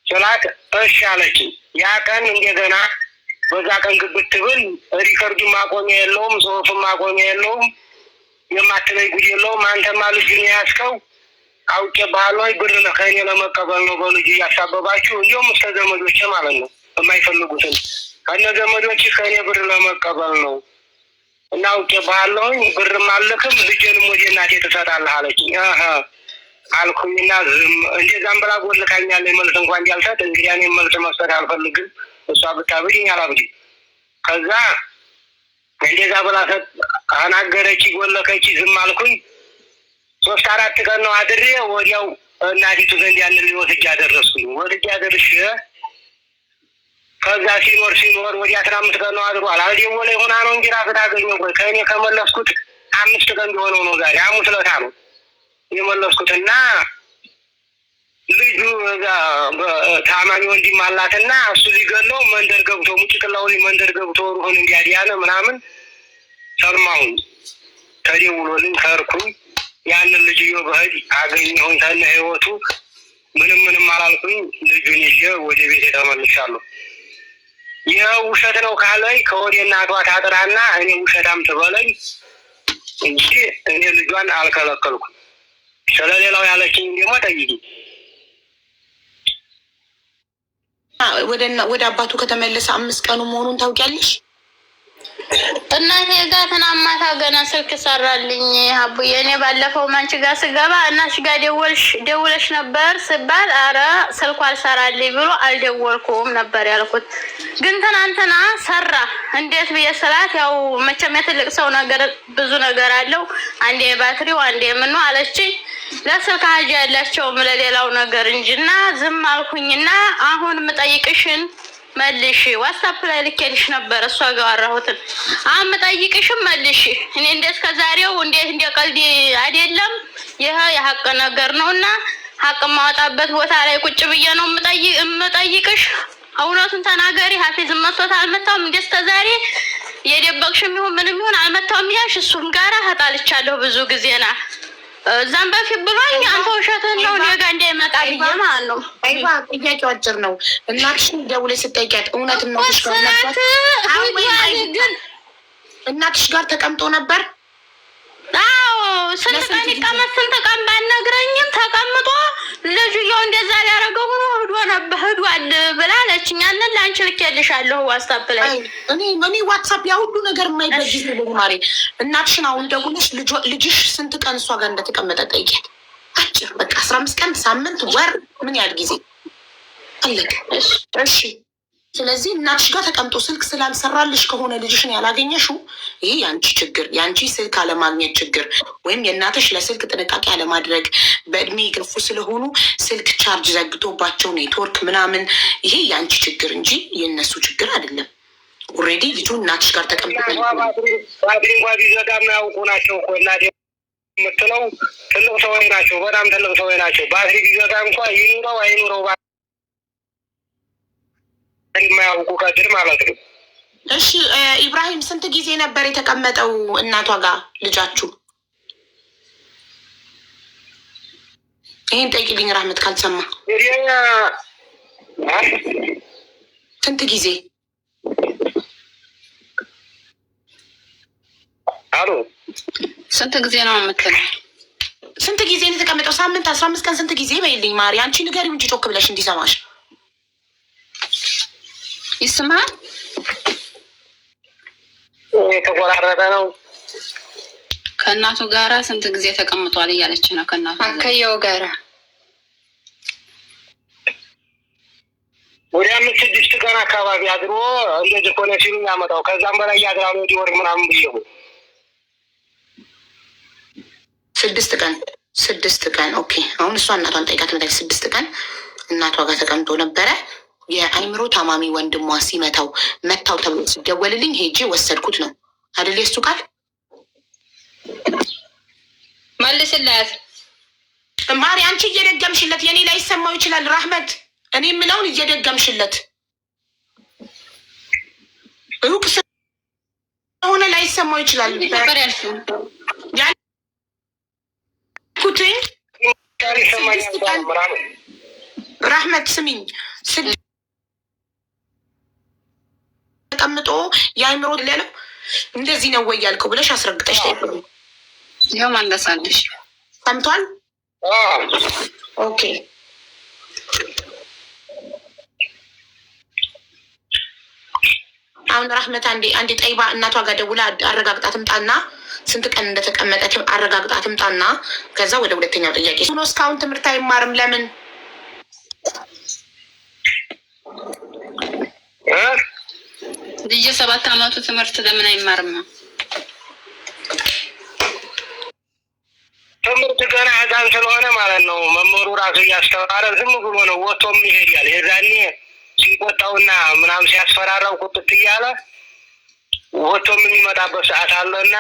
ስላት እሺ አለችኝ ያ ቀን እንደገና በዛ ቀን ግብት ብል ሪከርዱ ማቆሚያ የለውም ጽሁፍም ማቆሚያ የለውም የማትለይ ጉድ የለውም አንተማ ልጅን ያስከው አውቄ ባህሎይ ብር ከእኔ ለመቀበል ነው በልጅ እያሳበባችሁ እንዲሁም እስከ ዘመዶቼ ማለት ነው የማይፈልጉትን ከነ ዘመዶች ከእኔ ብር ለመቀበል ነው እና አውቄ ባህሎይ ብርም አልክም ልጅንም ወደ እናቴ ትሰጣለህ አለችኝ አልኩኝና እንደዛም ብላ ጎልካኛለች መልስ እንኳን እንዳልሰጥ እንግዲህ እኔ መልስ መስጠት አልፈልግም እሷ ብታብድኝ አላብድኝ ከዛ እንደዛ ብላ አናገረች ጎለከች ዝም አልኩኝ 3-4 ቀን ነው አድሬ ወዲያው እናቲቱ ዘንድ ያንን ሊወስድ ያደረስኩኝ ወድጄ አደርሽ ከዛ ሲኖር ወዲያ 15 ቀን ነው አድሯል አልደወለ ሆና ነው እንጂ ራስ ታገኘው ወይ ከእኔ ከመለስኩት 5 ቀን ቢሆነው ነው ዛሬ ሐሙስ ዕለት ነው የመለስኩትና ልጁ እዛ ታማኝ ወንድም አላትና እሱ ሊገለው መንደር ገብቶ ሙጭቅላው መንደር ገብቶ ሩህን እንዲያዲያነ ምናምን ሰማሁኝ ተደውሎልኝ ከርኩኝ ያንን ልጅዮ በህድ አገኘሁኝ ታነ ህይወቱ ምንም አላልኩኝ ልጁን ይዤ ወደ ቤት ተመልሻለሁ ይኸው ውሸት ነው ካለኝ ከወደ እናቷ ታጥራና እኔ ውሸታም ትበለኝ እንጂ እኔ ልጇን አልከለከልኩም ስለሌላው ያለችኝ ደግሞ ጠይቂ ወደ አባቱ ከተመለሰ 5 ቀኑ መሆኑን ታውቂያለሽ እናቴ ጋር ተናማታ ገና ስልክ ሰራልኝ አቡዬ እኔ ባለፈው ማንቺ ጋር ስገባ እናትሽ ጋር ደውለሽ ነበር ስባል አረ ስልኩ አልሰራልኝ ብሎ አልደወልኩም ነበር ያልኩት ግን ትናንትና ሰራ እንዴት ብዬ ስላት ያው መቼም የትልቅ ሰው ነገር ብዙ ነገር አለው አንዴ ባትሪው አንዴ ምኑ አለችኝ ለስልክ ሀጅ ያላቸው ለሌላው ነገር እንጂና ዝም አልኩኝና አሁን ምጠይቅሽን መልሽ ዋትስአፕ ላይ ልኬልሽ ነበር እሷ ጋር አወራሁትን አምጠይቅሽም መልሽ እኔ እንዴት ከዛሬው እንዴት እንደቀልድ አይደለም ይሄ የሐቅ ነገር ነውና ሐቅ ማውጣበት ቦታ ላይ ቁጭ ብዬ ነው ምጠይቅሽ እውነቱን ተናገሪ ሀፊዝ መጥቶት አልመጣም እንዴት ከዛሬ የደበቅሽም ይሁን ምንም ይሁን አልመጣም ያሽ እሱም ጋር ሀጣልቻለሁ ብዙ ጊዜና እዛም በፊት ብሎኝ አንተ ውሸትህን ነው እኔ ጋር እንዳይመጣ ብዬ ማለት ነው አይባ ጥያቄው አጭር ነው እናትሽን ደውለሽ ስትጠይቂያት እውነት እናትሽ ጋር ነበር እናትሽ ጋር ተቀምጦ ነበር አዎ ስንት ቀን ባልነግረኝም ተቀምጦ ልጅየው እንደዛ ሊያደርገው ሆኖ ሄዷል ብላለችኝ ያንን ላንቺ ልኬልሻለሁ ዋትስአፕ ላይ እኔ ዋትስአፕ ያ ሁሉ ነገር የማይበጅ ነው ማሪ እናትሽን አሁን ደውለሽ ልጅሽ ስንት ቀን እሷ ጋር እንደተቀመጠ ጠይቂያት አጭር በቃ 15 ቀን ሳምንት ወር ምን ያህል ጊዜ አለቀ እሺ ስለዚህ እናትሽ ጋር ተቀምጦ ስልክ ስላልሰራልሽ ከሆነ ልጅሽን ያላገኘሽው ይሄ ያንቺ ችግር ያንቺ ስልክ አለማግኘት ችግር ወይም የእናትሽ ለስልክ ጥንቃቄ አለማድረግ በእድሜ የገፉ ስለሆኑ ስልክ ቻርጅ ዘግቶባቸው ኔትወርክ ምናምን ይሄ ያንቺ ችግር እንጂ የእነሱ ችግር አይደለም ኦልሬዲ ልጁ እናትሽ ጋር ተቀምጦ ባትሪ እንኳ ቢዘጋ የማያውቁ ናቸው እኮ እናቴ የምትለው ትልቅ ሰዎች ናቸው። በጣም ትልቅ ሰዎች ናቸው። ባትሪ ቢዘጋ እንኳ ይኑረው አይኑረው የማያውቁ ቀድር ማለት ነው። እሺ ኢብራሂም ስንት ጊዜ ነበር የተቀመጠው እናቷ ጋር ልጃችሁ? ይህን ጠይቅልኝ ራህመት ካልሰማ። ስንት ጊዜ አሉ? ስንት ጊዜ ነው የምትለው? ስንት ጊዜ ነው የተቀመጠው? ሳምንት 15 ቀን ስንት ጊዜ በይልኝ ማሪ። አንቺ ንገሪው እንጂ ጮክ ብለሽ እንዲሰማሽ። ይስማል? የተቆራረጠ ነው። ከእናቱ ጋራ ስንት ጊዜ ተቀምጧል እያለች ነው። ከእናቱ ከየው ጋራ ወደ 5-6 ቀን አካባቢ አድሮ እንደዚህ ኮነ ሲሉ ያመጣው። ከዛም በላይ ያድራሉ ወዲ ወር ምናምን ብዬው 6 ቀን ኦኬ። አሁን እሷ እናቷን ጠይቃት መጣች። 6 ቀን እናቷ ጋር ተቀምጦ ነበረ። የአይምሮ ታማሚ ወንድሟ ሲመታው መታው ተብሎ ሲደወልልኝ ሄጄ ወሰድኩት ነው አይደል? የሱ ቃል መልስላት ማሪ። አንቺ እየደገምሽለት የኔ ላይ ይሰማው ይችላል ራህመት። እኔ የምለውን እየደገምሽለት ሩቅ ስለሆነ ላይ ይሰማው ይችላል። ያልኩትኝ ራህመት ስሚኝ፣ ተቀምጦ የአይምሮ ሌለው እንደዚህ ነው ወይ ያልከው ብለሽ አስረግጠሽ ታይቁ። ይኸው ማንደሳለሽ ሰምቷል። ኦኬ አሁን ራህመት አንዴ ጠይባ እናቷ ጋር ደውላ አረጋግጣ ትምጣና ስንት ቀን እንደተቀመጠች አረጋግጣ ትምጣና ከዛ ወደ ሁለተኛው ጥያቄ ሆኖ እስካሁን ትምህርት አይማርም ለምን? ልጅ 7 ዓመቱ ትምህርት ለምን አይማርም? ትምህርት ገና ህፃን ስለሆነ ማለት ነው። መምህሩ ራሱ እያስተማረ ዝም ብሎ ነው ወጥቶም ይሄዳል። የዛኔ ሲቆጣውና ምናምን ሲያስፈራራው ቁጥጥ እያለ ወጥቶም የሚመጣበት ሰዓት አለና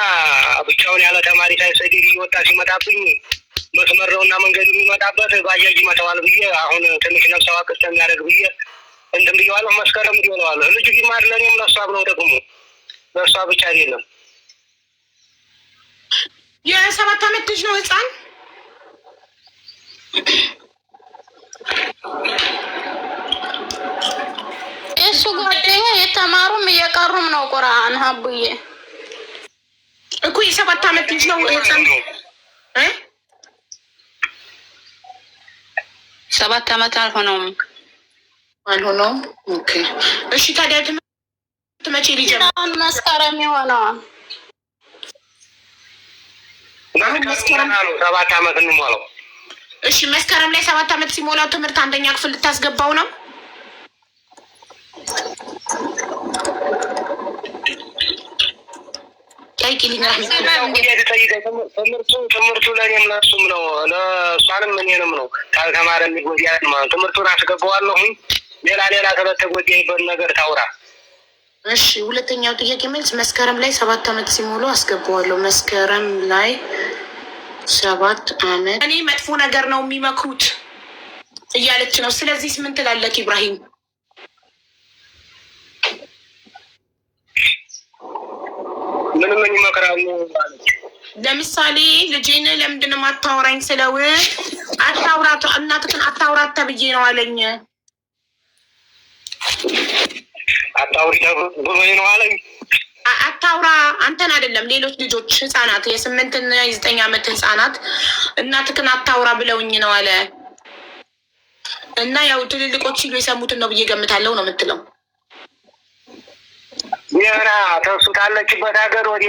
ብቻውን ያለ ተማሪ ሳይሰድድ እየወጣ ሲመጣብኝ መስመር ነውና መንገዱ የሚመጣበት ባጃጅ ይመታዋል ብዬ አሁን ትንሽ ነፍስ አዋቅት የሚያደርግ ብዬ እንትን ብዬዋለሁ። መስከረም ይሆነዋለሁ ልጅ ቢማር ለእኔም ለእሷ ብለው ደግሞ ለእሷ ብቻ አይደለም። የ7 ዓመት ልጅ ነው ህፃን። እሱ ጓደኛ የተማሩም እየቀሩም ነው ቁርአን ሀቡዬ እኮ የ7 ዓመት ልጅ ነው ህፃን። 7 ዓመት አልሆነውም። ኦኬ እሺ። ታዲያ ትምህርት መቼ ሊጀምር? መስከረም ይሆነዋል። መስከረም 7 ዓመት የሚሞላው። እሺ መስከረም ላይ 7 ዓመት ሲሞላው ትምህርት 1ኛ ክፍል ልታስገባው ነው? ትምህርቱ ለእኔም ለእሱም ነው፣ ለእሷንም እኔንም ነው። ካልተማረ የሚጎዳት ማለት ትምህርቱን አስገባዋለሁኝ። ሌላ ስለተጎዳይበት ነገር ታውራ። እሺ ሁለተኛው ጥያቄ መልስ መስከረም ላይ 7 ዓመት ሲሞላው አስገባዋለሁ። መስከረም ላይ 7 ዓመት እኔ መጥፎ ነገር ነው የሚመክሩት እያለች ነው። ስለዚህ ምን ትላለህ ኢብራሂም? ምንም ይመክራሉ። ለምሳሌ ልጄን ለምንድን ነው የማታወራኝ ስለው አታውራት እናትህን አታውራት ተብዬ ነው አለኝ። አታውሪ ብሎኝ ነው አለኝ። አታውራ አንተን አይደለም ሌሎች ልጆች ህፃናት የ8 እና የ9 ዓመት ህፃናት እናትህን አታውራ ብለውኝ ነው አለ። እና ያው ትልልቆች ሲሉ የሰሙትን ነው ብዬ ገምታለሁ ነው የምትለው። ኒያና ተሱ ካለችበት ሀገር ወደ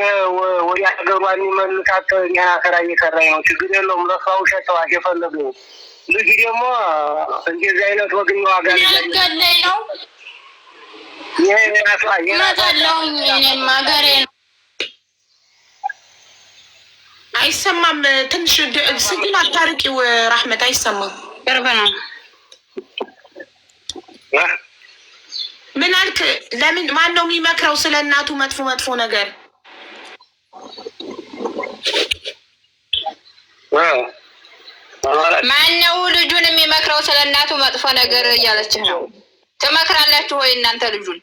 ሀገሯ የሚመልሳት ኒያና ስራ እየሰራኝ ነው። ችግር የለውም። ለሷ ውሸት ተዋሽ የፈለገው ልጅ ደግሞ እንደዚህ አይነት ወግኝ ዋጋ ገለኝ ነው መገለውኝ እኔም ሀገሬ ነው። አይሰማም። ትንሽ ስግን አታርቂው ራህመት አይሰማም። ቅርብ ነው። ምን አልክ? ለምን ማን ነው የሚመክረው ስለ እናቱ መጥፎ ነገር? ማነው ልጁን የሚመክረው ስለ እናቱ መጥፎ ነገር እያለች ነው? ትመክራላችሁ ወይ እናንተ ልጁን?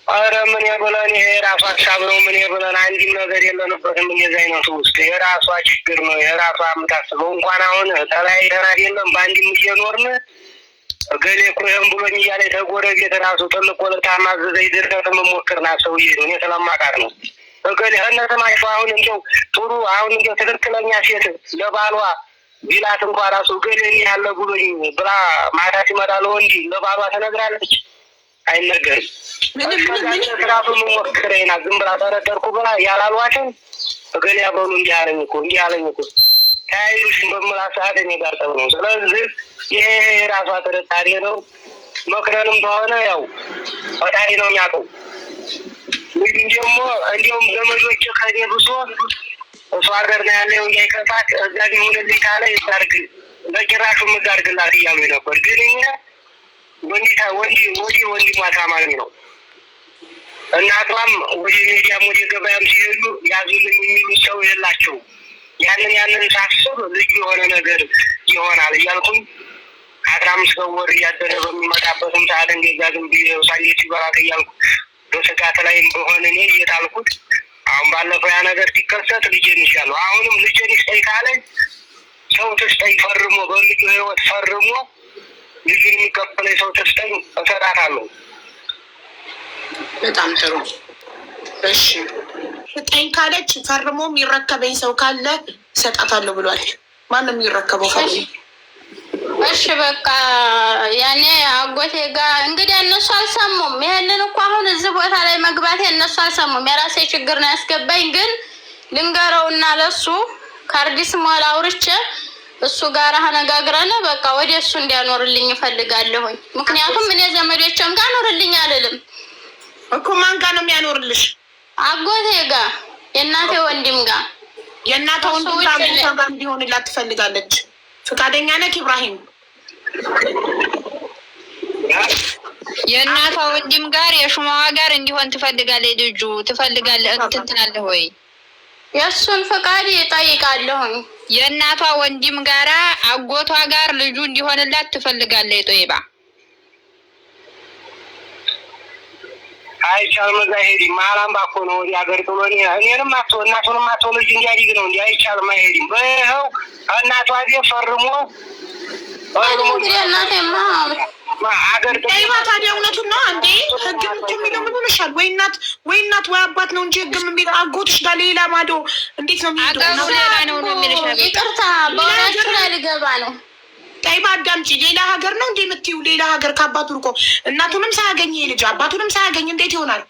አረ ምን የብለን ይሄ የራሷ ሀሳብ ነው። ምን የብለን አንድም ነገር የለንበትም። እንደዚህ አይነቱ ውስጥ የራሷ ችግር ነው። የራሷ የምታስበው እንኳን አሁን ተላይ ደራድ የለም በአንድም እየኖርን እገሌ እኮ ይህን ብሎኝ እያለ ተጎረቤት ራሱ ትልቅ ወለታ ማዘዘ ድርቀት መሞክር ና ሰውዬ ነው። እኔ ስለማውቃት ነው። እገሌ እነተማይፋ አሁን እንደው ጥሩ አሁን እንደው ትክክለኛ ሴት ለባሏ ቢላት እንኳ ራሱ እገሌ ያለ ብሎኝ ብላ ማታ ሲመጣ ለወንድ ለባሏ ትነግራለች? አይነገርም። ራሱ መሞክሬና ዝም ብላ ተረደርኩ ብላ ያላሏትን እገሌ ያበሉ እንዲህ አለኝ እኮ ታይሩሽ በምላ ሰዓት እኔ ጋር ጠብ ነው። ስለዚህ ይሄ የራሷ ጥርጣሬ ነው። መክረንም ከሆነ ያው ፈጣሪ ነው የሚያውቀው። እንዲሁም ዘመዶች ከኔ ብሶ እሱ ሀገር ነው ያለው እንዳይከፋት እዛ ሊሆንልኝ ካለ ይታርግ በጭራሹ ምጋርግላት እያሉ ነበር። ግን እኛ ወንድሟ ታማሚ ነው። እናቷም ወደ ሚዲያም ወደ ገበያም ሲሄዱ ያዙልኝ የሚሉ ሰው የላቸውም። ያንን ሳስብ ልዩ የሆነ ነገር ይሆናል እያልኩኝ 15 ወር እያደረ በሚመጣበትም ሰዓት እንደዛ ዝም ብዬ ሳንዴች ይበራት እያልኩ በስጋት ላይም በሆነ እኔ እየጣልኩት አሁን ባለፈው ያ ነገር ሲከሰት ልጄን ይሻሉ አሁንም ልጄን ይስጠኝ ካለኝ ሰው ትስጠኝ ፈርሞ በልጁ ህይወት ፈርሞ ልጁን የሚቀበለኝ ሰው ትስጠኝ እሰጣታለሁ። በጣም ጥሩ። እሺ ስጠኝ ካለች ፈርሞ የሚረከበኝ ሰው ካለ እሰጣታለሁ ብሏል። ማንም የሚረከበው ፈርሞ እሺ በቃ ያኔ አጎቴ ጋር እንግዲህ እነሱ አልሰሙም። ይሄንን እኮ አሁን እዚህ ቦታ ላይ መግባት እነሱ አልሰሙም። የራሴ ችግር ነው ያስገባኝ። ግን ልንገረውና ለሱ ካርዲስ ሞላ አውርቼ እሱ ጋር አነጋግረን በቃ ወደ እሱ እንዲያኖርልኝ እፈልጋለሁኝ። ምክንያቱም እኔ ዘመዶቼም ጋር ኖርልኝ አልልም እኮ። ማን ጋር ነው የሚያኖርልሽ? አጎቴ ጋር፣ የእናቴ ወንድም ጋር። የእናቷ ወንድም ጋር እንዲሆንላት ትፈልጋለች። ፈቃደኛ ነህ ኢብራሂም? የእናቷ ወንድም ጋር የሹማዋ ጋር እንዲሆን ትፈልጋለህ? ልጁ ትፈልጋለህ? እንትን ትላለህ ወይ? የእሱን ፈቃድ እጠይቃለሁኝ። የእናቷ ወንድም ጋራ አጎቷ ጋር ልጁ እንዲሆንላት ትፈልጋለህ? ጦይባ አይቻልም። እዛ አይሄድም። ማላም ባኮ ነው ወዲህ ሀገር ጥሎ እኔንም አቶ እናቱንም አቶ ልጅ እንዲያድግ ነው። እንዲህ አይቻልም፣ አይሄድም። በይኸው እናቷ ቤት ፈርሞ እንግዲህ እናቴማ ሀገር ጠይባ ታዲያ እውነቱን ነው እንዴ? ህግ የሚለው ምን ሆነሻል? ወይ እናት ወይ አባት ነው እንጂ ህግ የሚለው አጎትሽ ጋር ሌላ ማዶ እንዴት ነው የሚሄደው? ይቅርታ በወራችሁ ላይ ልገባ ነው። ጠይባ አዳምጪ። ሌላ ሀገር ነው እንዴ የምትይው? ሌላ ሀገር ከአባቱ ልቆ እናቱንም ሳያገኝ ልጅ አባቱንም ሳያገኝ እንዴት ይሆናል?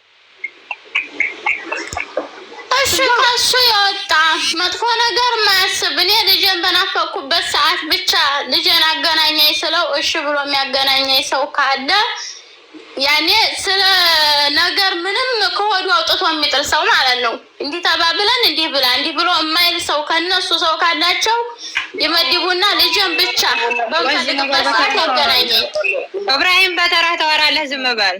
እሺ ከሱ የወጣ መጥፎ ነገር ማያስብ እኔ ልጄን በናፈኩበት ሰዓት ብቻ ልጄን አገናኘኝ ስለው እሺ ብሎ የሚያገናኘኝ ሰው ካለ ያኔ ስለ ነገር ምንም ከሆዱ አውጥቶ የሚጥል ሰው ማለት ነው። እንዲህ ተባብለን እንዲህ ብላ እንዲህ ብሎ የማይል ሰው ከነሱ ሰው ካላቸው ይመድቡና ልጄን ብቻ በምፈልግበት ሰዓት ያገናኘኝ። ኢብራሂም በተራ ተወራለህ፣ ዝም በል።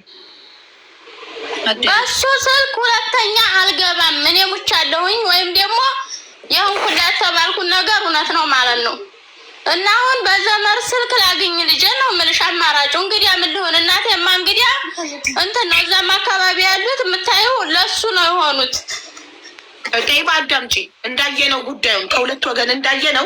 በሱ ስልክ ሁለተኛ አልገባም። እኔ ሙቻለሁኝ ወይም ደግሞ ይሁን ሁላት ተባልኩ ነገር እውነት ነው ማለት ነው። እና አሁን በዘመር ስልክ ላግኝ ልጄ ነው የምልሽ። አማራጩ እንግዲህ ምን ልሆን? እናቴማ እንግዲህ እንትን ነው እዛም አካባቢ ያሉት የምታየው ለሱ ነው የሆኑት። ጠይባ አዳምጪ። እንዳየነው ጉዳዩን ከሁለት ወገን እንዳየነው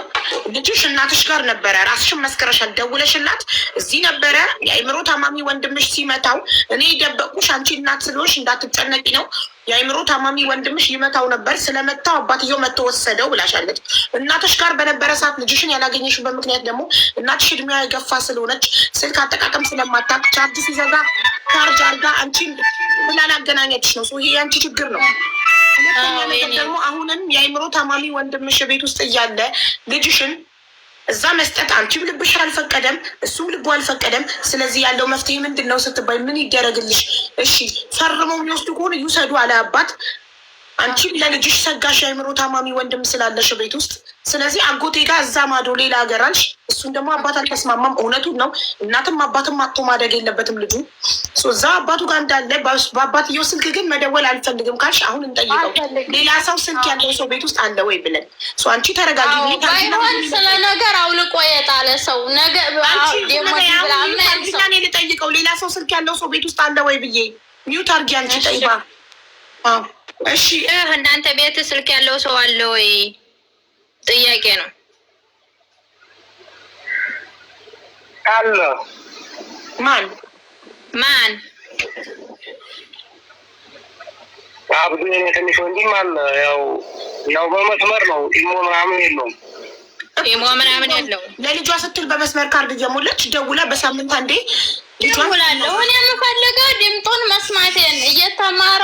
ልጅሽ እናትሽ ጋር ነበረ። ራስሽን መስከረሻል። ደውለሽላት እዚህ ነበረ የአእምሮ ታማሚ ወንድምሽ ሲመታው እኔ የደበቁሽ አንቺ እናት ስለሆንሽ እንዳትጨነቂ ነው። የአእምሮ ታማሚ ወንድምሽ ይመታው ነበር። ስለመታው አባትየው መጥቶ ወሰደው ብላሻለች። እናትሽ ጋር በነበረ ሰዓት ልጅሽን ያላገኘሽበት ምክንያት ደግሞ እናትሽ እድሜዋ የገፋ ስለሆነች ስልክ አጠቃቀም ስለማታውቅ ቻርጅ ሲዘጋ ካርጅ አድርጋ አንቺን ስላላገናኘችሽ ነው። ይሄ የአንቺ ችግር ነው። ደግሞ አሁንም የአእምሮ ታማሚ ወንድምሽ ቤት ውስጥ እያለ ልጅሽን እዛ መስጠት አንቺም ልብሽ አልፈቀደም፣ እሱም ልቡ አልፈቀደም። ስለዚህ ያለው መፍትሄ ምንድን ነው ስትባይ ምን ይደረግልሽ? እሺ ፈርመው የሚወስዱ ከሆነ ይውሰዱ አለ አባት። አንቺም ለልጅሽ ሰጋሽ የአእምሮ ታማሚ ወንድም ስላለሽ ቤት ውስጥ። ስለዚህ አጎቴ ጋር እዛ ማዶ ሌላ ሀገር አልሽ። እሱን ደግሞ አባት አልተስማማም። እውነቱን ነው። እናትም አባትም አጥቶ ማደግ የለበትም ልጁ እዛ አባቱ ጋር እንዳለ። በአባትየው ስልክ ግን መደወል አልፈልግም ካልሽ አሁን እንጠይቀው። ሌላ ሰው ስልክ ያለው ሰው ቤት ውስጥ አለ ወይ ብለን አንቺ ተረጋጊ። ባይሆን ስለ ነገር አውልቆ የጣለ ሰው እኔ ልጠይቀው። ሌላ ሰው ስልክ ያለው ሰው ቤት ውስጥ አለ ወይ ብዬ ሚዩት አድርጊ። አንቺ ጠይባ እሺ እናንተ ቤት ስልክ ያለው ሰው አለ ወይ? ጥያቄ ነው። አለ። ማን አብዱ የኔ ትንሽ ወንድም አለ። ያው በመስመር ነው። ኢሞ ምናምን የለውም። ለልጇ ስትል በመስመር ካርድ እየሞላች ደውላ በሳምንት አንዴ ደውላለሁ። እኔ የምፈልገው ድምጡን መስማቴን እየተማረ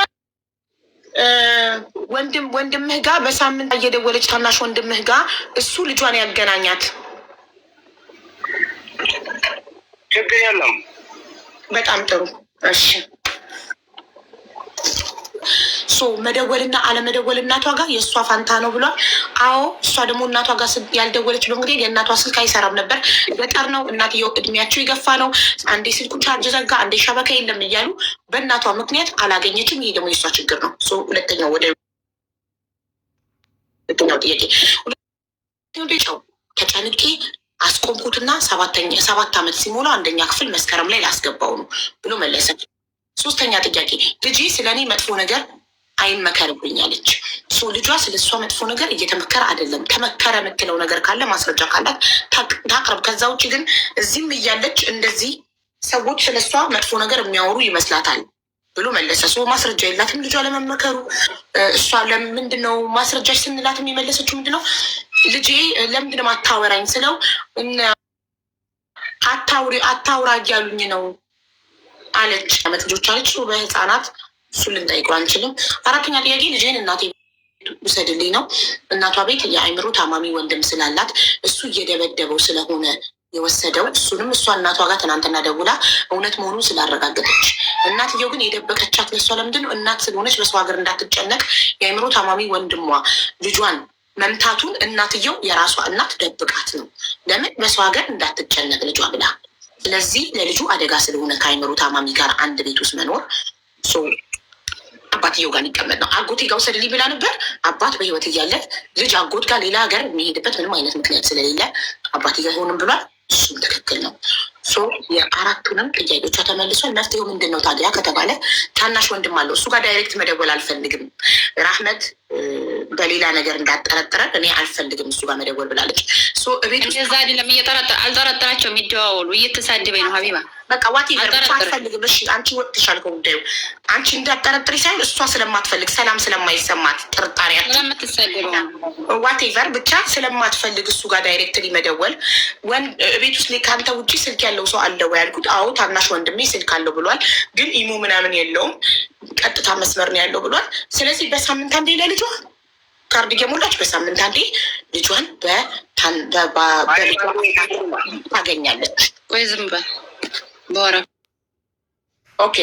ወንድምህ ጋር በሳምንት እየደወለች ታናሽ ወንድምህ ጋር እሱ ልጇን ያገናኛት። ችግር የለም። በጣም ጥሩ። እሺ መደወልና አለመደወል እናቷ ጋር የእሷ ፋንታ ነው ብሏል። አዎ እሷ ደግሞ እናቷ ጋር ያልደወለች ነው እንግዲህ የእናቷ ስልክ አይሰራም ነበር። ገጠር ነው፣ እናትየው እድሜያቸው የገፋ ነው። አንዴ ስልኩ ቻርጅ ዘጋ፣ አንዴ ሸበካ የለም እያሉ በእናቷ ምክንያት አላገኘችም። ይሄ ደግሞ የእሷ ችግር ነው። ሁለተኛው ጥያቄ ጨው ተጨንቄ አስቆምኩትና 7 ዓመት ሲሞላው 1ኛ ክፍል መስከረም ላይ ላስገባው ነው ብሎ መለሰ። 3ኛ ጥያቄ ልጄ ስለ እኔ መጥፎ ነገር አይመከርብኛለች። ልጇ ስለ እሷ መጥፎ ነገር እየተመከረ አይደለም። ተመከረ የምትለው ነገር ካለ ማስረጃ ካላት ታቅርብ። ከዛ ውጭ ግን እዚህም እያለች እንደዚህ ሰዎች ስለ እሷ መጥፎ ነገር የሚያወሩ ይመስላታል ብሎ መለሰ። ማስረጃ የላትም ልጇ ለመመከሩ። እሷ ለምንድነው ማስረጃች ስንላት የመለሰችው ምንድነው? ልጄ ለምንድነው አታወራኝ ስለው አታውራ እያሉኝ ነው አለች። አመት ልጆች አለች። በህፃናት እሱን ልንጠይቀው አንችልም። 4ኛ ጥያቄ ልጄን እናቴ ውሰድልኝ ነው። እናቷ ቤት የአእምሮ ታማሚ ወንድም ስላላት እሱ እየደበደበው ስለሆነ የወሰደው እሱንም እሷ እናቷ ጋር ትናንትና ደውላ እውነት መሆኑን ስላረጋገጠች፣ እናትየው ግን የደበቀቻት ለእሷ ለምንድን ነው? እናት ስለሆነች በሰው ሀገር እንዳትጨነቅ የአእምሮ ታማሚ ወንድሟ ልጇን መምታቱን እናትየው የራሷ እናት ደብቃት ነው። ለምን? በሰው ሀገር እንዳትጨነቅ ልጇ ብላ። ስለዚህ ለልጁ አደጋ ስለሆነ ከአእምሮ ታማሚ ጋር አንድ ቤት ውስጥ መኖር አባትየው ጋር ሊቀመጥ ነው። አጎቴ ጋር ውሰድልኝ ብላ ነበር። አባት በህይወት እያለ ልጅ አጎት ጋር ሌላ ሀገር የሚሄድበት ምንም አይነት ምክንያት ስለሌለ አባቴ ጋር አይሆንም ብሏል። እሱም ትክክል ነው። የ4ቱንም ጥያቄዎቿ ተመልሷል። መፍትሄው ምንድን ነው ታዲያ ከተባለ ታናሽ ወንድም አለው። እሱ ጋር ዳይሬክት መደወል አልፈልግም፣ ራህመት በሌላ ነገር እንዳጠረጥረን እኔ አልፈልግም እሱ ጋር መደወል ብላለች። ቤት ውስጥ እዛ አይደለም አልጠረጠራቸው የሚደዋወሉ እየተሳደበኝ ነው ሀቢባ በቃ አልፈልግም። እሺ አንቺ ወጥተሻል ከጉዳዩ። አንቺ እንዳጠረጥሪ ሳይሆን እሷ ስለማትፈልግ ሰላም ስለማይሰማት ጥርጣሬ ዋቴቨር ብቻ ስለማትፈልግ እሱ ጋር ዳይሬክትሊ መደወል። ቤት ውስጥ ከአንተ ውጭ ስልክ ያለው ሰው አለ ወይ ያልኩት፣ አዎ ታናሽ ወንድሜ ስልክ አለው ብሏል። ግን ኢሞ ምናምን የለውም ቀጥታ መስመር ነው ያለው ብሏል። ስለዚህ በሳምንት አንዴ ለልጇ ካርድ እየሞላች በሳምንት አንዴ ልጇን ታገኛለች። ወይ ዝም በል በወረ ኦኬ።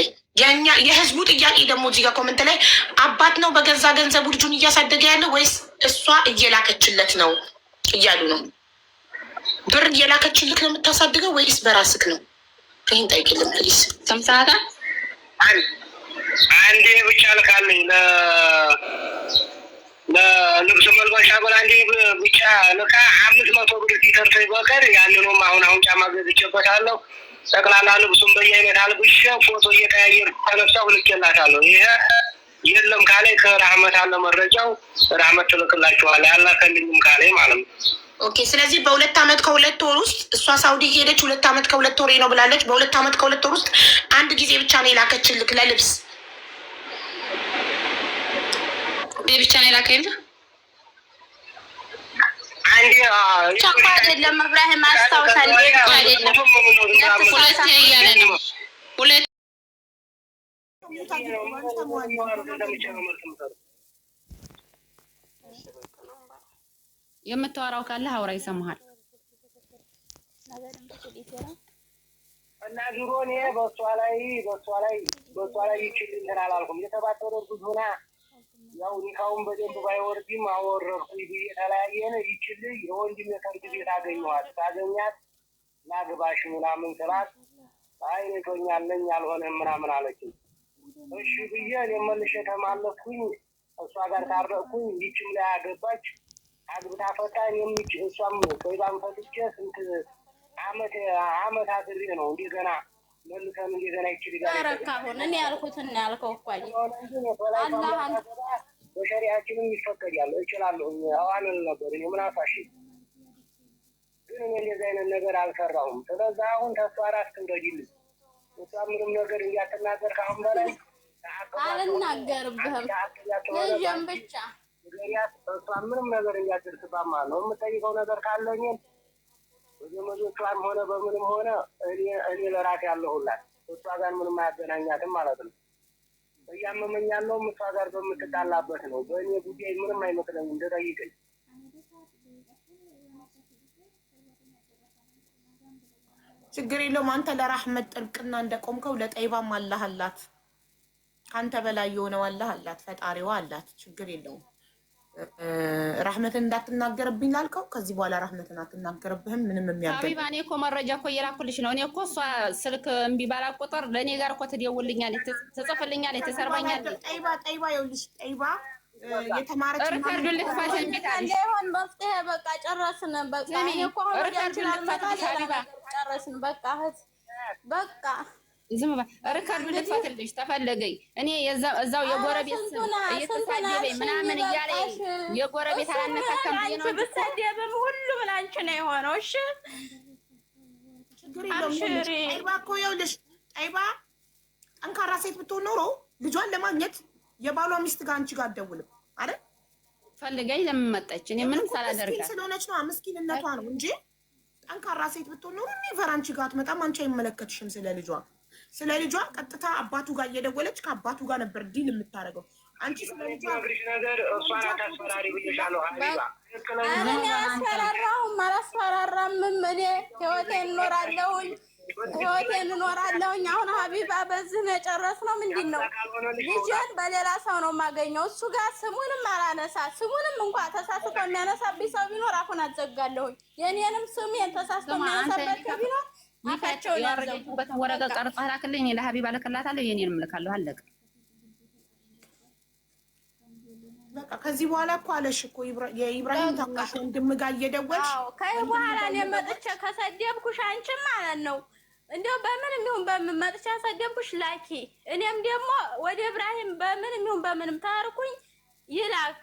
የህዝቡ ጥያቄ ደግሞ እዚህ ጋር ኮመንት ላይ አባት ነው በገዛ ገንዘቡ ልጁን እያሳደገ ያለው ወይስ እሷ እየላከችለት ነው እያሉ ነው። ብር እየላከችልክ ነው የምታሳድገው ወይስ በራስክ ነው? ይህን ጠይቅልን ፕሊስ። ሰምተሃታ? አንዴ ብቻ ልካለኝ ለልብስ መልበሻ ብላ አንዴ ብቻ ልካ 500 ብር ሲተርፈኝ በቀር ያንኑም አሁን ጫማ ገዝቼበታለሁ። ጠቅላላ ልብሱን በየአይነት አልብሼ ፎቶ እየቀያየር ተነሳሁ ልኬላታለሁ። ይሄ የለም ካለ ከራህመት አለ መረጃው፣ ራህመት ትልክላችኋል። ያላከልኝም ካለ ማለት ነው። ኦኬ። ስለዚህ በ2 ዓመት ከ2 ወር ውስጥ እሷ ሳውዲ ሄደች 2 ዓመት ከ2 ወር ነው ብላለች። በ2 ዓመት ከ2 ወር ውስጥ አንድ ጊዜ ብቻ ነው የላከችልክ ለልብስ ብቻ ነው የላከልኝ። ቻፓ አይደለም እብራሂም አስታውሳል። አይደለም ሁለት እያለ ነው። ሁለት የምታወራው ካለ አውራ ይሰማሃል። እና ዙሮ እኔ በሷ ላይ ይችል እንትን አላልኩም። የተባበረ ብዙና ያው ኒካውን በደንብ ባይወርድም አወረድኩኝ ብዬ ተለያየን። ይችል የወንድሜ ሰርግ ቤት አገኘኋት። ታገኛት ላግባሽ ምናምን ስላት አይ ቶኛለኝ አልሆነም ምናምን አለችኝ። እሺ ብዬ እኔም መልሼ ተማለስኩኝ። እሷ ጋር ታረቅኩኝ። ይችም ላይ አገባች። አግብታ ፈታ። እኔም እሷም ከይባም ፈትቼ ስንት አመት አድሬ ነው እንደገና መልሰን እንደገና ይችል ጋር አረካሁን እኔ ያልኩትና ያልከው እኮ አላህ በሸሪዓችንም ይፈቀዳል። እችላለሁ አዋንን ነበር እኔ ምን አፋሽ ግን እኔ እንደዚህ አይነት ነገር አልሰራሁም። ስለዚህ አሁን ተስፋ ራስ ትንገዲልኝ። እሷ ምንም ነገር እንዳትናገር ካሁን በላይ አልናገርብህም። ልጅም ብቻ ገሪያት እሷ ምንም ነገር እንዳትደርስባማ ነው የምጠይቀው ነገር ካለ እኔን በዘመዶቿም ሆነ በምንም ሆነ እኔ ለራሴ ያለሁላት እሷ ጋር ምንም አያገናኛትም ማለት ነው። እያመመኝ ያለውም እሷ ጋር በምትጣላበት ነው። በእኔ ጉዳይ ምንም አይመስለኝም እንደጠይቀኝ። ችግር የለውም። አንተ ለራህመት ጥብቅና እንደቆምከው ለጠይባም አላህ አላት። ካንተ በላይ የሆነው አላህ አላት፣ ፈጣሪዋ አላት። ችግር የለውም። ራህመትን እንዳትናገርብኝ ላልከው ከዚህ በኋላ ራህመትን አትናገርብህም። ምንም የሚያገኝ ሀቢባ እኔ እኮ መረጃ እኮ እየላኩልሽ ነው። እኔ እኮ እሷ ስልክ እምቢ ባላት ቁጥር ለእኔ ጋር እኮ ትደውልኛለች፣ ትጽፍልኛለች፣ ትሰርባኛለች። ጠይባ ይኸውልሽ፣ ጠይባ የተማረች ሪካርዱ ልክፋት እንዴታለሽ እንደሆን መፍትሄ በቃ ጨረስን። በቃ እኔ እኮ ሪካርዱ ልክፋት ሀቢባ ጨረስን። በቃ እህት በቃ ዝም በል። ሪካርዱ ልክፋትልሽ ተፈለገኝ። እኔ እዛው የጎረቤት እየተሳደበኝ ምናምን እያለ የጎረቤት አላነካከም ብዬ ነው። ብትሰደብም ሁሉም ላንቺ ነው የሆነው። እሺ ችግር የለውም። ጠይባ እኮ ይኸውልሽ፣ ጠይባ ጠንካራ ሴት ብትሆን ኖሮ ልጇን ለማግኘት የባሏ ሚስት ጋር አንቺ ጋር አትደውልም አይደል? ፈልገኝ ለምን መጣች? እኔ ምንም ሳላደርጋት ስለሆነች ነው፣ ምስኪንነቷ ነው እንጂ ጠንካራ ሴት ብትሆን ኖሮ ኔቨር አንቺ ጋር አትመጣም። አንቺ አይመለከትሽም ስለ ልጇ ቀጥታ አባቱ ጋር እየደወለች ከአባቱ ጋር ነበር ዲል የምታደርገው። አንቺ ስለ ልጇ ነገር እሷን አታስፈራሪ ብዬሻለሁ ሀቢባ። እኔ አላስፈራራምም። እኔ ህይወቴን እኖራለሁኝ። አሁን ሀቢባ በዚህ ነው የጨረስነው። ምንድን ነው ልጄን በሌላ ሰው ነው የማገኘው። እሱ ጋር ስሙንም አላነሳ። ስሙንም እንኳን ተሳስቶ የሚያነሳብኝ ሰው ቢኖር አሁን አዘጋለሁኝ። የኔንም ስሜን ተሳስቶ የሚያነሳበት ሰው ቢኖር አፋቸው ያረጋግጡበትን ወረቀት ቀርጻ ላክልኝ። እኔ ለሀቢባ ልክላታለሁ፣ የኔንም ልካለሁ። አለቀ በቃ። ከዚህ በኋላ እኮ አለሽ እኮ የኢብራሂም ታናሽ ወንድም ጋር እየደወልሽ ከዚህ በኋላ እኔ መጥቼ ከሰደብኩሽ አንቺም ማለት ነው እንደው በምንም ይሁን በምን መጥቼ ያሰደብኩሽ ላኪ። እኔም ደግሞ ወደ ኢብራሂም በምንም ይሁን በምንም ታርኩኝ ይላክ።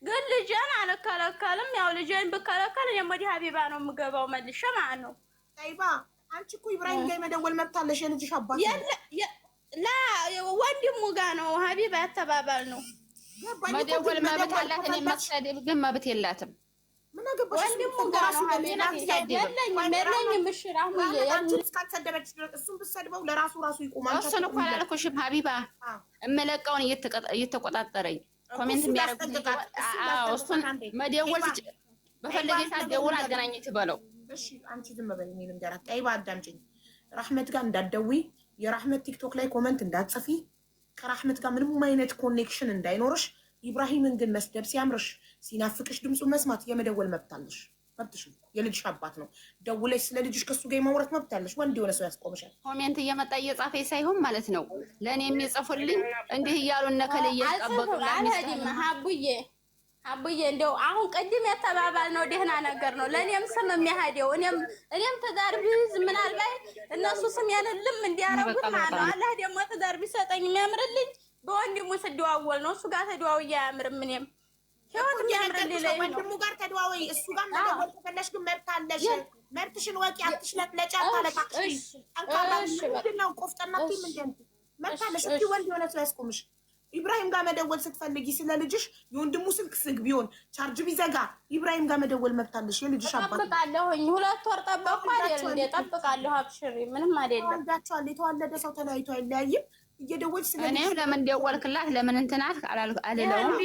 ግን ልጄን አልከለከልም። ያው ልጄን ብከለከል እኔም ወደ ሀቢባ ነው የምገባው መልሼ ማለት ነው። ጠይባ አንቺ እኮ ኢብራሂም ጋር መደወል መብት አለሽ። የልጅሽ አባት ላ ወንድሙ ጋር ነው ሀቢባ ያተባባል ነው መደወል መብት አላት። እኔ መሰደብ ግን መብት የላትም። ምን አገባሽ? ወንድሙ ጋር ነው ሀቢባ የለኝም። እሺ አሁን እስካልሰደበች እሱን ብትሰድበው ለራሱ ይቆማል። እሱን እኮ አላልኩሽም ሀቢባ። እመለቀውን እየተቆጣጠረኝ ኮሜንት የሚያደርጉት እሱን መደወል በፈለገ ሰዓት ደውል አገናኘኝ ትበለው። እሺ አንቺ ዝም በይ። እኔ ልንገራት፣ ጠይባ አዳምጪኝ። ራህመት ጋር እንዳትደውይ፣ የራህመት ቲክቶክ ላይ ኮመንት እንዳትጽፊ፣ ከራህመት ጋር ምንም አይነት ኮኔክሽን እንዳይኖርሽ። ኢብራሂምን ግን መስደብ ሲያምርሽ፣ ሲናፍቅሽ ድምፁን መስማት የመደወል መብት አለሽ። መብትሽ ነው። የልጅሽ አባት ነው። ደውለሽ ስለ ልጅሽ ከሱ ጋር የማውራት መብት አለሽ። ወንድ የሆነ ሰው ያስቆምሻል። ኮሜንት እየመጣ እየጻፈ ሳይሆን ማለት ነው ለእኔ የሚጽፉልኝ እንዲህ እያሉ እነከለ እየጠበቁ አቡዬ እንደው አሁን ቅድም የተባባልነው ደህና ነገር ነው። ለእኔም ስም የሚያሄደው እኔም ትዳር ቢይዝ ምናልባት እነሱ ስሜን ልም እንዲያረጉት ማለት ነው። አላህ ደግሞ ትዳር ቢሰጠኝ የሚያምርልኝ በወንድሙ ስደዋወል ነው። እሱ ጋር ተደዋውዬ አያምርም። እኔም ህይወት የሚያምርልኝ ላይ ነው። ወንድሙ ጋር ተደዋወይ። እሱ ጋር መደወል ከፈለሽ ግን መብት አለሽ። መብትሽን ወቂ። አትሽለጥለጪ፣ አታለቃቅሽ። ምንድን ነው ቆፍጠናት ምንድን መብት አለሽ። እስኪ ወንድ የሆነ ሰው ያስቆምሽ። ኢብራሂም ጋር መደወል ስትፈልጊ ስለ ልጅሽ የወንድሙ ስልክ ዝግ ቢሆን ቻርጅ ቢዘጋ ኢብራሂም ጋር መደወል መብት አለሽ። የልጅሽ አባት ጠብቃለሁኝ። 2 ወር ጠበቅኩ አይደል እንዴ? ጠብቃለሁ። አብሽሪ፣ ምንም አይደለም። ወልዳችኋል። የተዋለደ ሰው ተለያይቶ አይለያይም። እየደወልሽ ስለ እኔ ለምን ደወልክላት ለምን እንትናት አልለውም።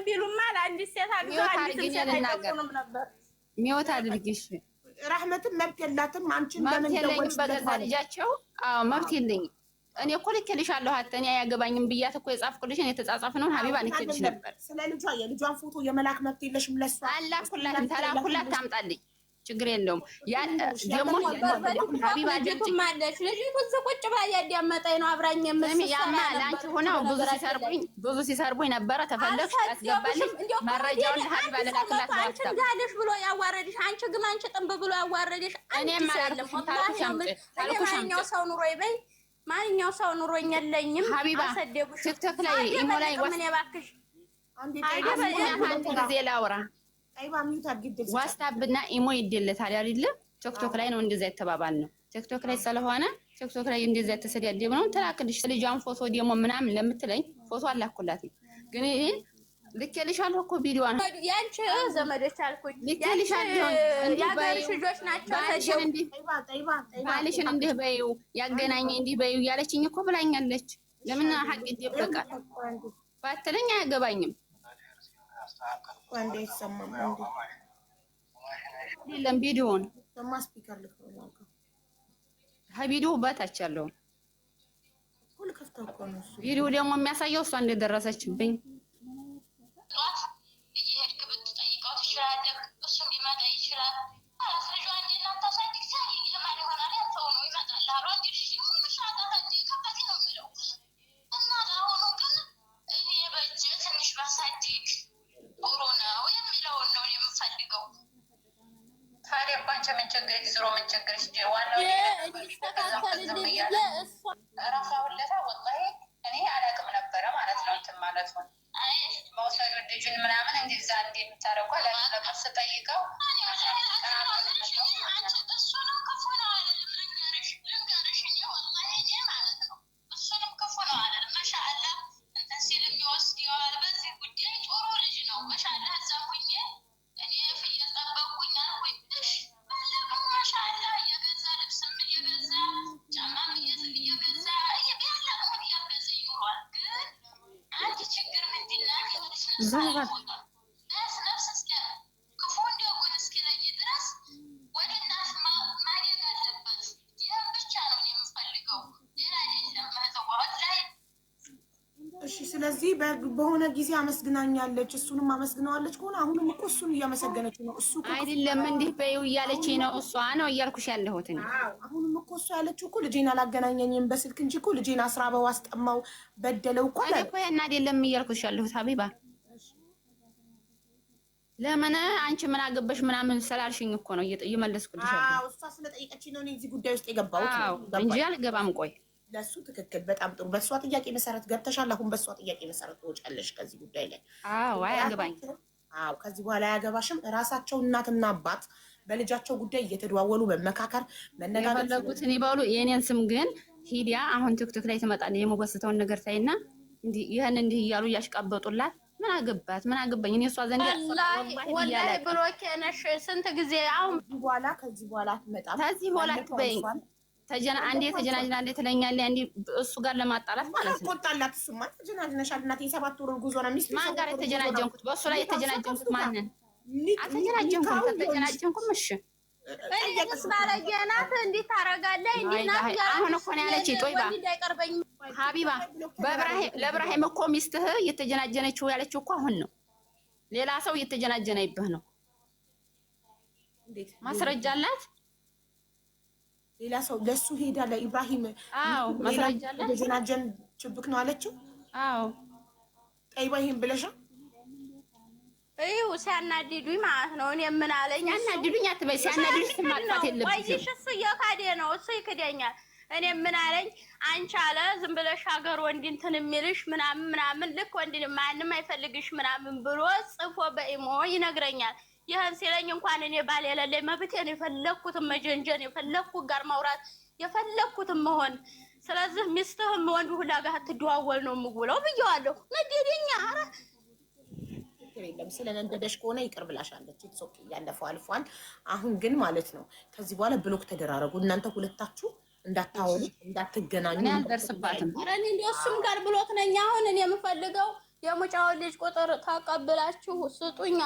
ቢሉማ ለአንድ ሴት አግባ አንድ ሴት አይጠቁንም ነበር። ሚወት አድርጊሽ። ራህመትን መብት የላትም። አንቺን ለምን ደወልሽ? በገዛ ልጃቸው መብት የለኝም። እኔ እኮ ልኬልሻለሁ። እኔ አያገባኝም ብያት እኮ የጻፍኩልሽን የተጻጻፍነውን ሀቢባ ልኬልሽ ነበር። ስለ ልጇ የልጇን ፎቶ የመላክ መብት የለሽም ለሷ? አላኩላት ተላኩላት ታምጣልኝ ችግር የለውም። ያ ደግሞ ሀቢባ ልጅቱ ማለች ልጅቱ ቁጭ ብላ እያዳመጠኝ ነው አብራኝ የምትሰራ ያማ ላንቺ ሆነው ብዙ ሲሰርቡኝ ነበረ። ተፈለግሽ አስገባልኝ መረጃውን ለሀቢባ ለላክላት ነው። አንቺ እንዳለሽ ብሎ ያዋረድሽ አንቺ ግም አንቺ ጥንብ ብሎ ያዋረድሽ እኔም ማንኛው ሰው ኑሮ ይበይ ማንኛው ሰው ኑሮኝ የለኝም። ሀቢባ ቲክቶክ ላይ ኢሞ ላይ ምን ያባክሽ አንዴ አንድ ጊዜ ላውራ ዋትስአፕ እና ኢሞ ይደለታል አይደል? ቲክቶክ ላይ ነው እንደዛ የተባባል ነው። ቲክቶክ ላይ ስለሆነ ቲክቶክ ላይ እንደዛ የተሰደደ ነው። ተላክልሽ ልጇን ፎቶ ደግሞ ምናምን ለምትለኝ ፎቶ አላኩላት። ግን ይሄ ልኬልሻለሁ እኮ ቪዲዮዋን ያንቺ ዘመዶች አልኩኝ ልኬልሻለሁ። ያገርሽ ልጆች ናቸው። ባልሽን እንዲህ በይው ያገናኘ እንዲህ በይው ያለችኝ እኮ ብላኛለች። ለምን ሀቅ ይደበቃል ባትለኝ አያገባኝም። ወንዴ ሰማም የለም ቪዲዮውን በማስፒከር ልከው ቪዲዮ በታች ያለው ሁሉ ከፍተው እኮ ነው። ቪዲዮ ደግሞ የሚያሳየው እሷ እንደደረሰችብኝ እየሄድክ ብትጠይቀው ትችላለህ። እሱም ሊመጣ ይችላል። አስረጇ እንዴት ታሳድግ ሳይ የማን ይሆናል ያንተው ነው ይመጣል አሉ እንጂ ልጅ ምሻታ ታጂ ከፈቲ ነው የሚለው እና አሁን ግን እኔ በእጅ ትንሽ ባሳድግ ጥሩ ነው የሚለውን ነው የምፈልገው። ታዲያ ባንቺ ምን ቸገረሽ? ዝሮ ምን ቸገረሽ? ዋናው ራሷ ሁለታ ወላሂ እኔ አላውቅም ነበረ ማለት ነው እንትን ማለት ነው መውሰዱ ልጁን ምናምን እንደዛ እንደምታረጉ ለምን ስጠይቀው እሱንም ክፉ ነው አይደለም ልንገርሽ እኔ ወላሂ እኔ ማለት ነው እሱንም ክፉ ነው አይደለም ማሻአላ እንትን ሲል የሚወስደዋል በዚህ ጉዳይ ጥሩ ልጅ ነው ማሻአላ እዛም ሁኜ እኔ ፍየል ጠበቅኩኝ አልኩኝ ባለቅም ማሻአላ የገዛ ልብስም እየገዛ ጫማም እየገዛ ያለቅሙን እያገዘ ይኖሯል። ግን አንድ ችግር ምንድን ናት ነፍስ እስከ ክፉ እንደሆነ እስኪለይ ድረስ ወደ እናት ማደግ አለበት። ይህም ብቻ ነው የምፈልገው ሌላ አይደለም። መተቋት ላይ እሺ ስለዚህ በሆነ ጊዜ አመስግናኛለች እሱንም አመስግናዋለች ከሆነ አሁንም እኮ እሱን እያመሰገነች ነው። እሱ አይደለም እንዲህ በይው እያለችኝ ነው እሷ ነው እያልኩሽ ያለሁት እኔ። አሁንም እኮ እሱ ያለችው እኮ ልጄን አላገናኘኝም በስልክ እንጂ እኮ ልጄን አስራበው አስጠማው በደለው እኮ አለ እኮ ያን አይደለም እያልኩሽ ያለሁት ሀቢባ። ለምን አንቺ ምን አገበሽ ምናምን ስላልሽኝ እኮ ነው እየመለስኩልሽ ያለሁት። እሷ ስለጠየቀችኝ ነው እኔ እዚህ ጉዳይ ውስጥ የገባሁት እንጂ አልገባም። ቆይ ለሱ ትክክል በጣም ጥሩ። በሷ ጥያቄ መሰረት ገብተሻል። አሁን በሷ ጥያቄ መሰረት ትወጫለሽ ከዚህ ጉዳይ ላይ። አያገባኝ። ከዚህ በኋላ አያገባሽም። ራሳቸው እናትና አባት በልጃቸው ጉዳይ እየተደዋወሉ መመካከር መነጋገር የፈለጉትን ይበሉ። የኔን ስም ግን ሂዲያ አሁን ቲክቶክ ላይ ትመጣለች የሞገስተውን ነገር ታይና እንዲህ ይሄን እንዲህ እያሉ እያሽቃበጡላት ምን አገባት ምን አገባኝ እኔ እሷ ዘንድ ወላሂ ብሎኬ ነሽ ስንት ጊዜ አሁን በኋላ ከዚህ በኋላ አትመጣም። ከዚህ በኋላ ትበይኝ አንዴ ተጀናጅና እንዴ ትለኛለህ እንዴ እሱ ጋር ለማጣላት ማለት ነው። ቆጣላት እሱማ ተጀናጅነሻል። እናቴ 7 ወር ጉዞ ነው ሚስት ማን ጋር የተጀናጀንኩት? በእሱ ላይ የተጀናጀንኩት ማንን አልተጀናጀንኩም። ከተጀናጀንኩም እሺ እኔስ ባለጌናት እንዴት ታረጋለህ? እንዴናት አሁን እኮ ነው ያለችኝ። ጦይባ ሀቢባ ለብራሂም እኮ ሚስትህ የተጀናጀነችው ያለችው እኮ አሁን ነው። ሌላ ሰው የተጀናጀነ ይብህ ነው። ማስረጃ አላት። ሌላ ሰው ለሱ ሄዳ ለኢብራሂም ማስረጃ አላት። የተጀናጀን ችብክ ነው አለችው። ጠይባ ይሄን ብለሻ ሲያናድዱኝ ማለት ነው። እኔ ምን አለኝ ሲያናድዱኝ አትበይ። ሲያናድዱሽ ማጥፋት የለብሽም። እሱ እየካደ ነው። እሱ ይክደኛል። እኔ ምን አለኝ አንቺ አለ ዝም ብለሽ ሀገር ወንድ እንትን የሚልሽ ምናምን ልክ ወንድ ማንም አይፈልግሽ ምናምን ብሎ ጽፎ በኢሞ ይነግረኛል። ይህን ሲለኝ እንኳን እኔ ባል የሌለኝ መብቴን የፈለኩትን መጀንጀን የፈለኩት ጋር ማውራት የፈለኩትን መሆን። ስለዚህ ሚስትህም ወንዱ ሁላ ጋር ትደዋወል ነው የምውለው ብየዋለሁ። ነዴደኛ ኧረ የለም ስለነደደሽ ከሆነ ይቅር ብላሻለች። ኦኬ ያለፈው አልፏል። አሁን ግን ማለት ነው ከዚህ በኋላ ብሎክ ተደራረጉ። እናንተ ሁለታችሁ እንዳታወሩ እንዳትገናኙ። እኔ አልደርስባትም። ኧረ እኔ እንደው እሱም ጋር ብሎክ ነኝ። አሁን እኔ የምፈልገው የሙጫውን ልጅ ቁጥር ተቀብላችሁ ስጡኝ።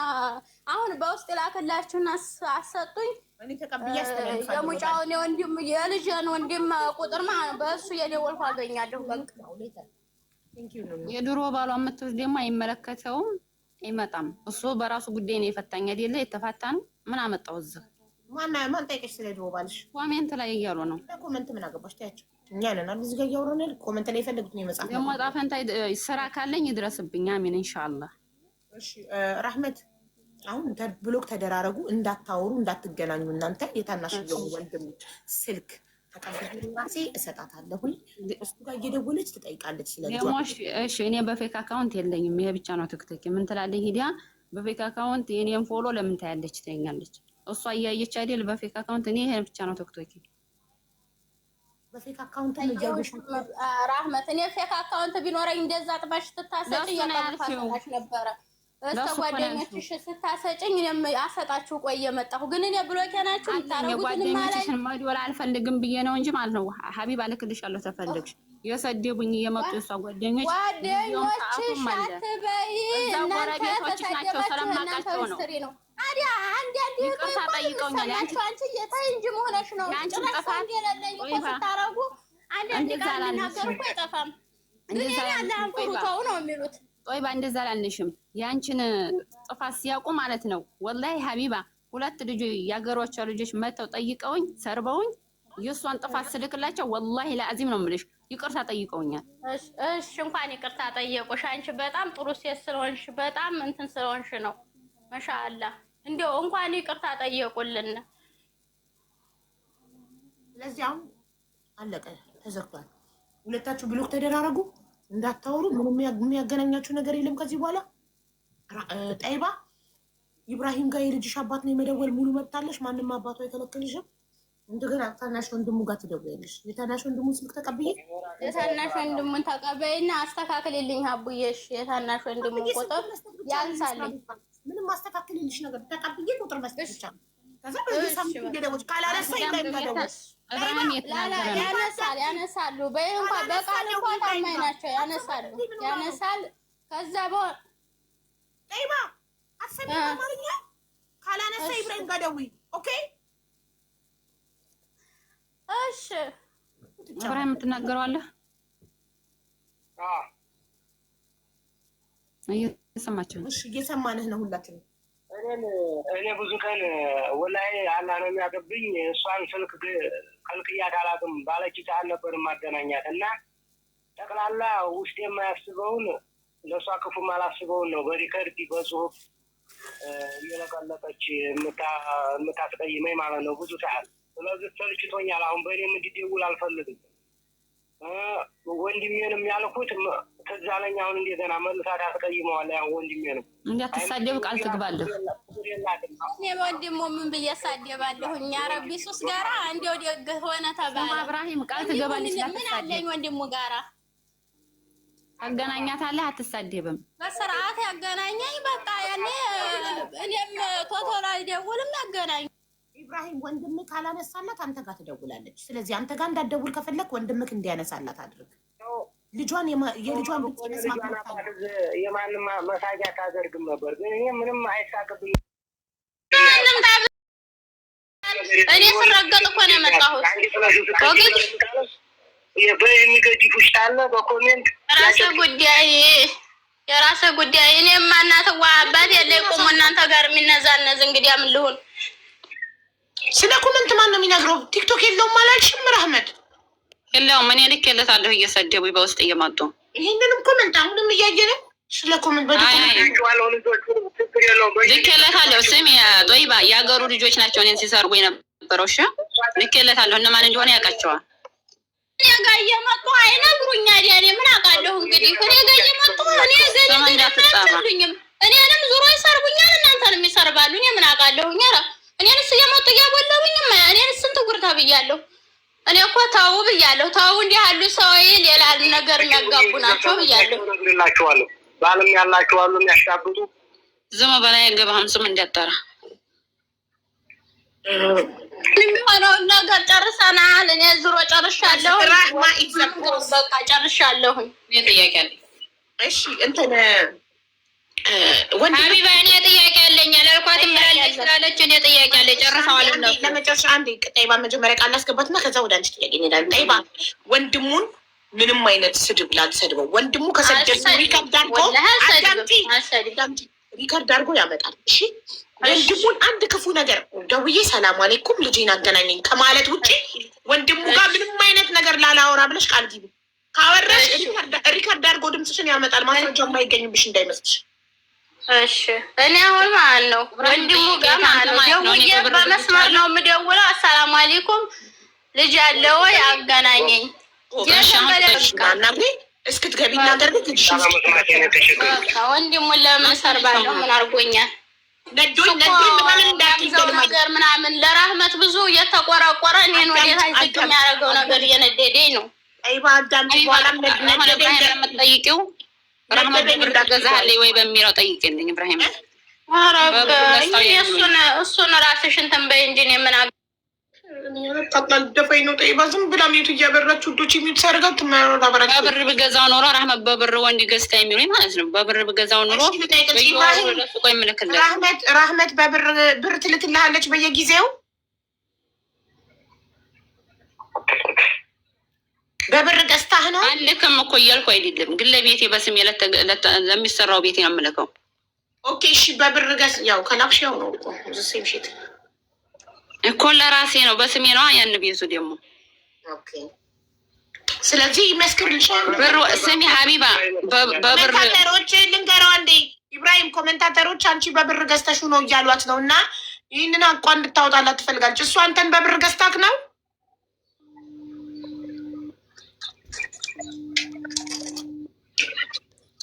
አሁን በውስጥ ላክላችሁና አሰጡኝ። እኔ ተቀብዬ አስተላልፋለሁ። የሙጫውን የወንድም የልጅን ወንድም ቁጥር ማለት በእሱ የደወልኩ አገኛለሁ። በቃ የድሮ ባሏ የምትወስድ ደግሞ አይመለከተውም፣ አይመጣም። እሱ በራሱ ጉዳይ ነው የፈታኝ አይደለ? የተፋታን ምን አመጣው እዚህ? ማን ጠይቀሽ ስለ ድሮ ባልሽ? ኮሜንት ላይ እያሉ ነው። ኮሜንት ምን አገባሽ? ታያቸው እኛ ነን አይደል? እዚህ ጋር እያወራን አይደል? ኮሜንት ላይ የፈለጉትን የመጻፍ ደግሞ ጣፈንታ ስራ ካለኝ ይድረስብኝ። አሜን ኢንሻአላህ። እሺ ራህመት፣ አሁን ብሎክ ተደራረጉ፣ እንዳታወሩ፣ እንዳትገናኙ። እናንተ የታናሽየው ወንድም ስልክ ተቀብዬ ራሴ እሰጣታለሁ። እሱ ጋር እየደወለች ትጠይቃለች ስለዚህ። እሺ እኔ በፌክ አካውንት የለኝም፣ ይሄ ብቻ ነው ቲክቶክ። ምን ትላለች ሂዲያ? በፌክ አካውንት የኔን ፎሎ ለምን ታያለች ትኛለች። እሷ እያየች አይደል? በፌክ አካውንት እኔ ይሄ ብቻ ነው ቲክቶክ። በፌክ አካውንት ነው ያየሽ ራህመት። እኔ ፌክ አካውንት ቢኖረኝ እንደዛ ጥባሽ ትታሰጪ ያጣፋሽ ነበረ። ጓደኞችሽ ስታሰጭኝ እኔም አሰጣችሁ ቆየ መጣሁ። ግን እኔ ብሎኬ ናችሁ ታረጉት ጓደኞችሽን መዲወላ አልፈልግም ብዬ ነው እንጂ ማለት ነው። ሀቢብ አልክልሻለሁ ተፈልግሽ የሰደቡኝ የመጡ የሷ ጓደኞችሽ አትበይ እናንተ ናቸው። ሰላማቃቸው ነው አዲያ አንድ ይቅርታ ጠይቀውኛል። አንቺ የታይ እንጂ መሆነሽ ነው። ጭራሽ አንድ የሌለኝ እኮ ስታረጉ አንድ ቃል ልናገር እኮ አይጠፋም። ግን ያለ አንኩሩታው ነው የሚሉት። ጦይባ እንደዛ አላልንሽም። ያንቺን ጥፋት ሲያውቁ ማለት ነው። ወላሂ ሀቢባ ሁለት ልጆች ያገሯቿ ልጆች መተው ጠይቀውኝ ሰርበውኝ የሷን ጥፋት ስልክላቸው ወላሂ ለአዚም ነው የምልሽ ይቅርታ ጠይቀውኛል። እሺ እንኳን ይቅርታ ጠየቁሽ። አንቺ በጣም ጥሩ ሴት ስለሆንሽ በጣም እንትን ስለሆንሽ ነው። ማሻአላህ እንደው እንኳን ይቅርታ ጠየቁልን። ስለዚህ አሁን አለቀ፣ ተዘግቷል። ሁለታችሁ ብሎክ ተደራረጉ፣ እንዳታወሩ። ምንም የሚያገናኛችሁ ነገር የለም ከዚህ በኋላ። ጠይባ ኢብራሂም ጋር የልጅሽ አባት ነው የመደወል ሙሉ መብት አለሽ። ማንም አባቱ አይከለክልሽም። እንደገና ታናሽ ወንድሙ ጋር ትደውያለሽ። የታናሽ ወንድሙን ስልክ ተቀብዬ የታናሽ ወንድሙን ተቀበይና አስተካክልልኝ አቡዬሽ። የታናሽ ወንድሙ ቁጥር ያንሳልኝ። ምንም ማስተካከልልሽ ነገር ተቀብዬ ቁጥር መስጠት ብቻ ነው። ከዛ በዚህ ሳምንት ገደቦች ካላረሳ ይደውል ያነሳሉ። በእንኳን በቃል እንኳን ታማኝ ናቸው። ያነሳል። ከዛ በኋላ ጠይባ አሰሚ አማርኛ ካላነሳ ኢብራሂም ጋር ደውይ። ኦኬ እሺ። ኢብራሂም የምትናገረው አለ? እየሰማችሁ ነው? እሺ እየሰማንህ ነው ሁላችንም። እኔ ብዙ ቀን ወላሂ አላህ ነው የሚያገብኝ። እሷን ስልክ ከልክያት አላውቅም። ባለችት ነበር ማገናኛት እና ጠቅላላ ውስጥ የማያስበውን ለእሷ ክፉም አላስበውን ነው በሪከርድ በጽሁፍ እየለቀለቀች የምታስቀይመኝ ማለት ነው ብዙ ሰዓት። ስለዚህ ሰልችቶኛል። አሁን በእኔም እንዲደውል አልፈልግም። ወንድሜንም ያልኩት ትዝ አለኝ። አሁን እንደገና መልሳ ታስቀይመዋለህ። ያው ወንድሜንም እንዳትሳደብ ቃል ትግባለህ። እኔ ወንድሙ ምን ብዬ ሳደባለሁ? እኛ ረቢ ሱስ ጋራ እንደው ደግ ሆነ ተባለ። ኢብራሂም ቃል ትገባለች። ምን አለኝ ወንድሙ ጋራ አገናኛታለህ። አትሳደብም። በስርዓት ያገናኘኝ። በቃ ያኔ እኔም ቶቶላ ይደውልም ያገናኝ። ኢብራሂም ወንድምህ ካላነሳላት አንተ ጋር ትደውላለች። ስለዚህ አንተ ጋር እንዳትደውል ከፈለክ ወንድምህ እንዲያነሳላት አድርግ። የልጇን ብትነስ የማንም መሳጃ ታደርግም ነበር። ግን እኔ ምንም አይሳቅብኝ። እኔ ስረገጥ እኮ ነው የመጣሁት። በሚገድፉሽ አለ በኮሜንት የራስህ ጉዳይ። እኔማ እናትዋ አባት የለ ቆሞ እናንተ ጋር የሚነዛነዝ እንግዲህ ምን ልሁን? ስለ ኮሜንት ማን ነው የሚነግረው? ቲክቶክ የለውም አላልሽም? ራህመት የለውም። እኔ ልኬለታለሁ እየሰደቡኝ በውስጥ እየመጡ ይህንንም ኮሜንት አሁንም እያየ ነው። ስለ ኮሜንት ልኬለታለሁ። ስም ጦይባ የሀገሩ ልጆች ናቸው እኔን ሲሰርቡ የነበረው። እሺ ልኬለታለሁ። እነማን እንደሆነ ያውቃቸዋል። እኔ ጋር እየመጡ አይነግሩኛል። ያኔ ምን አውቃለሁ እንግዲህ እኔ ጋር እየመጡ እኔንም ዙሮ ይሰርቡኛል፣ እናንተንም ይሰርባሉ። እኔ ምን አውቃለሁ? እኔንስ እየመጡ እያቦለቡኝ እኔንስ ስንት ጉር ተብያለሁ። እኔ እኮ ተው ብያለሁ። ተው እንዲህ ያሉ ሰው ሌላ ነገር የሚያጋቡ ናቸው ብያለሁ። ነግሬላችኋለሁ። ባልም ያላችሁ አሉ የሚያሻግጡ። ዝም በላይ አይገባህም። ስም እንዳጠራ የሚሆነውን ነገር ጨርሰናል። እኔ ዙሮ ጨርሻለሁ። በቃ ጨርሻለሁኝ። ጥያቄ አለኝ። እሺ እንትን ሀቢባ እኔ ጥያቄ አለኝ አላልኳትም ብላለች ስላለች እኔ ጥያቄ አለ ጨርሰዋል ነው። ለመጨረሻ አንዴ ጠይባ መጀመሪያ ቃል ላስገባትና ከዛ ወደ አንቺ ጥያቄ እንሄዳለን። ጠይባ ወንድሙን ምንም አይነት ስድብ ላልሰድበው፣ ወንድሙ ከሰደብ ሪከርድ አድርጎ ያመጣል። እሺ ወንድሙን አንድ ክፉ ነገር ደውዬ ሰላም አሌይኩም ልጄን አገናኘኝ ከማለት ውጭ ወንድሙ ጋር ምንም አይነት ነገር ላላወራ ብለሽ ቃል ግቢ። ካወራሽ ሪከርድ አድርጎ ድምፅሽን ያመጣል። ማስረጃ የማይገኝብሽ እንዳይመስልሽ። እሺ እኔ አሁን ማለት ነው ወንድሙ ጋር ማለት ነው ደውዬ በመስመር ነው የምደውለው። አሰላሙ አለይኩም ልጅ አለ ወይ አገናኘኝ። እስክትገቢ እናገር ወንድሙን ለምን ሰርባለሁ? ምን አድርጎኛል? ነገር ምናምን ለራህመት ብዙ እየተቆረቆረ እኔን ወዴት አይዝቅ የሚያደርገው ነገር እየነደደኝ ነው። ጠይቂው ገዛሃለ ወይ በሚለው ጠይቅልኝ ኢብራሂም። እሱን ራስሽ እንትን በይ እንጂ እኔ ምን ደፋኝ ነው። ጠይባ ዝም ብላ ሚቱ እያበራችሁ ዶች ሚቱ ሳርጋት በብር ብገዛው ኖሮ ራህመት በብር ወንድ ገዝታ የሚሉኝ ማለት ነው። በብር ብገዛው ኖሮ ቆይ ምልክለ ራህመት ብር ትልክልሃለች በየጊዜው በብር ገዝታህ ነው? አልክም እኮ እያልኩ አይደለም፣ ግን ለቤቴ በስሜ ለሚሰራው ቤቴ ነው የምልከው። ኦኬ እሺ፣ በብር ገዝ ያው ከላክሽ ያው ነው እኮ ሴም ሺት እኮ ለራሴ ነው በስሜ ነው። ያን ቤቱ ደግሞ ኦኬ። ስለዚህ ይመስክርልሻል። ብር ስሚ ሀቢባ በብር ኮሜንታተሮች ልንገረው አንዴ ኢብራሂም፣ ኮሜንታተሮች አንቺ በብር ገዝተሽ ነው እያሏት ነው እና ይህንን አቋ እንድታወጣላት ትፈልጋለች። እሱ አንተን በብር ገዝታክ ነው?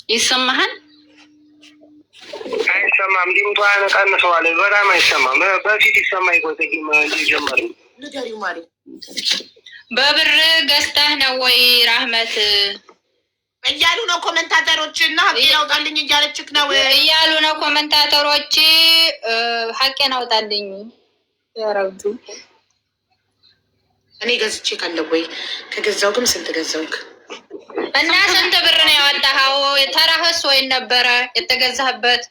ይሰማሃል? አይሰማም። ድምጧ ቀንሰዋል። በጣም አይሰማም። በፊት ይሰማ ይቆይ ጀመር ንገሪው ማሪ። በብር ገዝተህ ነው ወይ ራህመት እያሉ ነው ኮሜንታተሮች እና ሀቄን አውጣልኝ እያለችክ ነው እያሉ ነው ኮሜንታተሮች። ሀቄን አውጣልኝ ያረዱ። እኔ ገዝቼ ካለው ወይ ከገዛው ግን ስንት ገዛውክ? እና ስንት ብር ነው ያወጣኸው? ተራህስ ወይ ነበረ የተገዛህበት?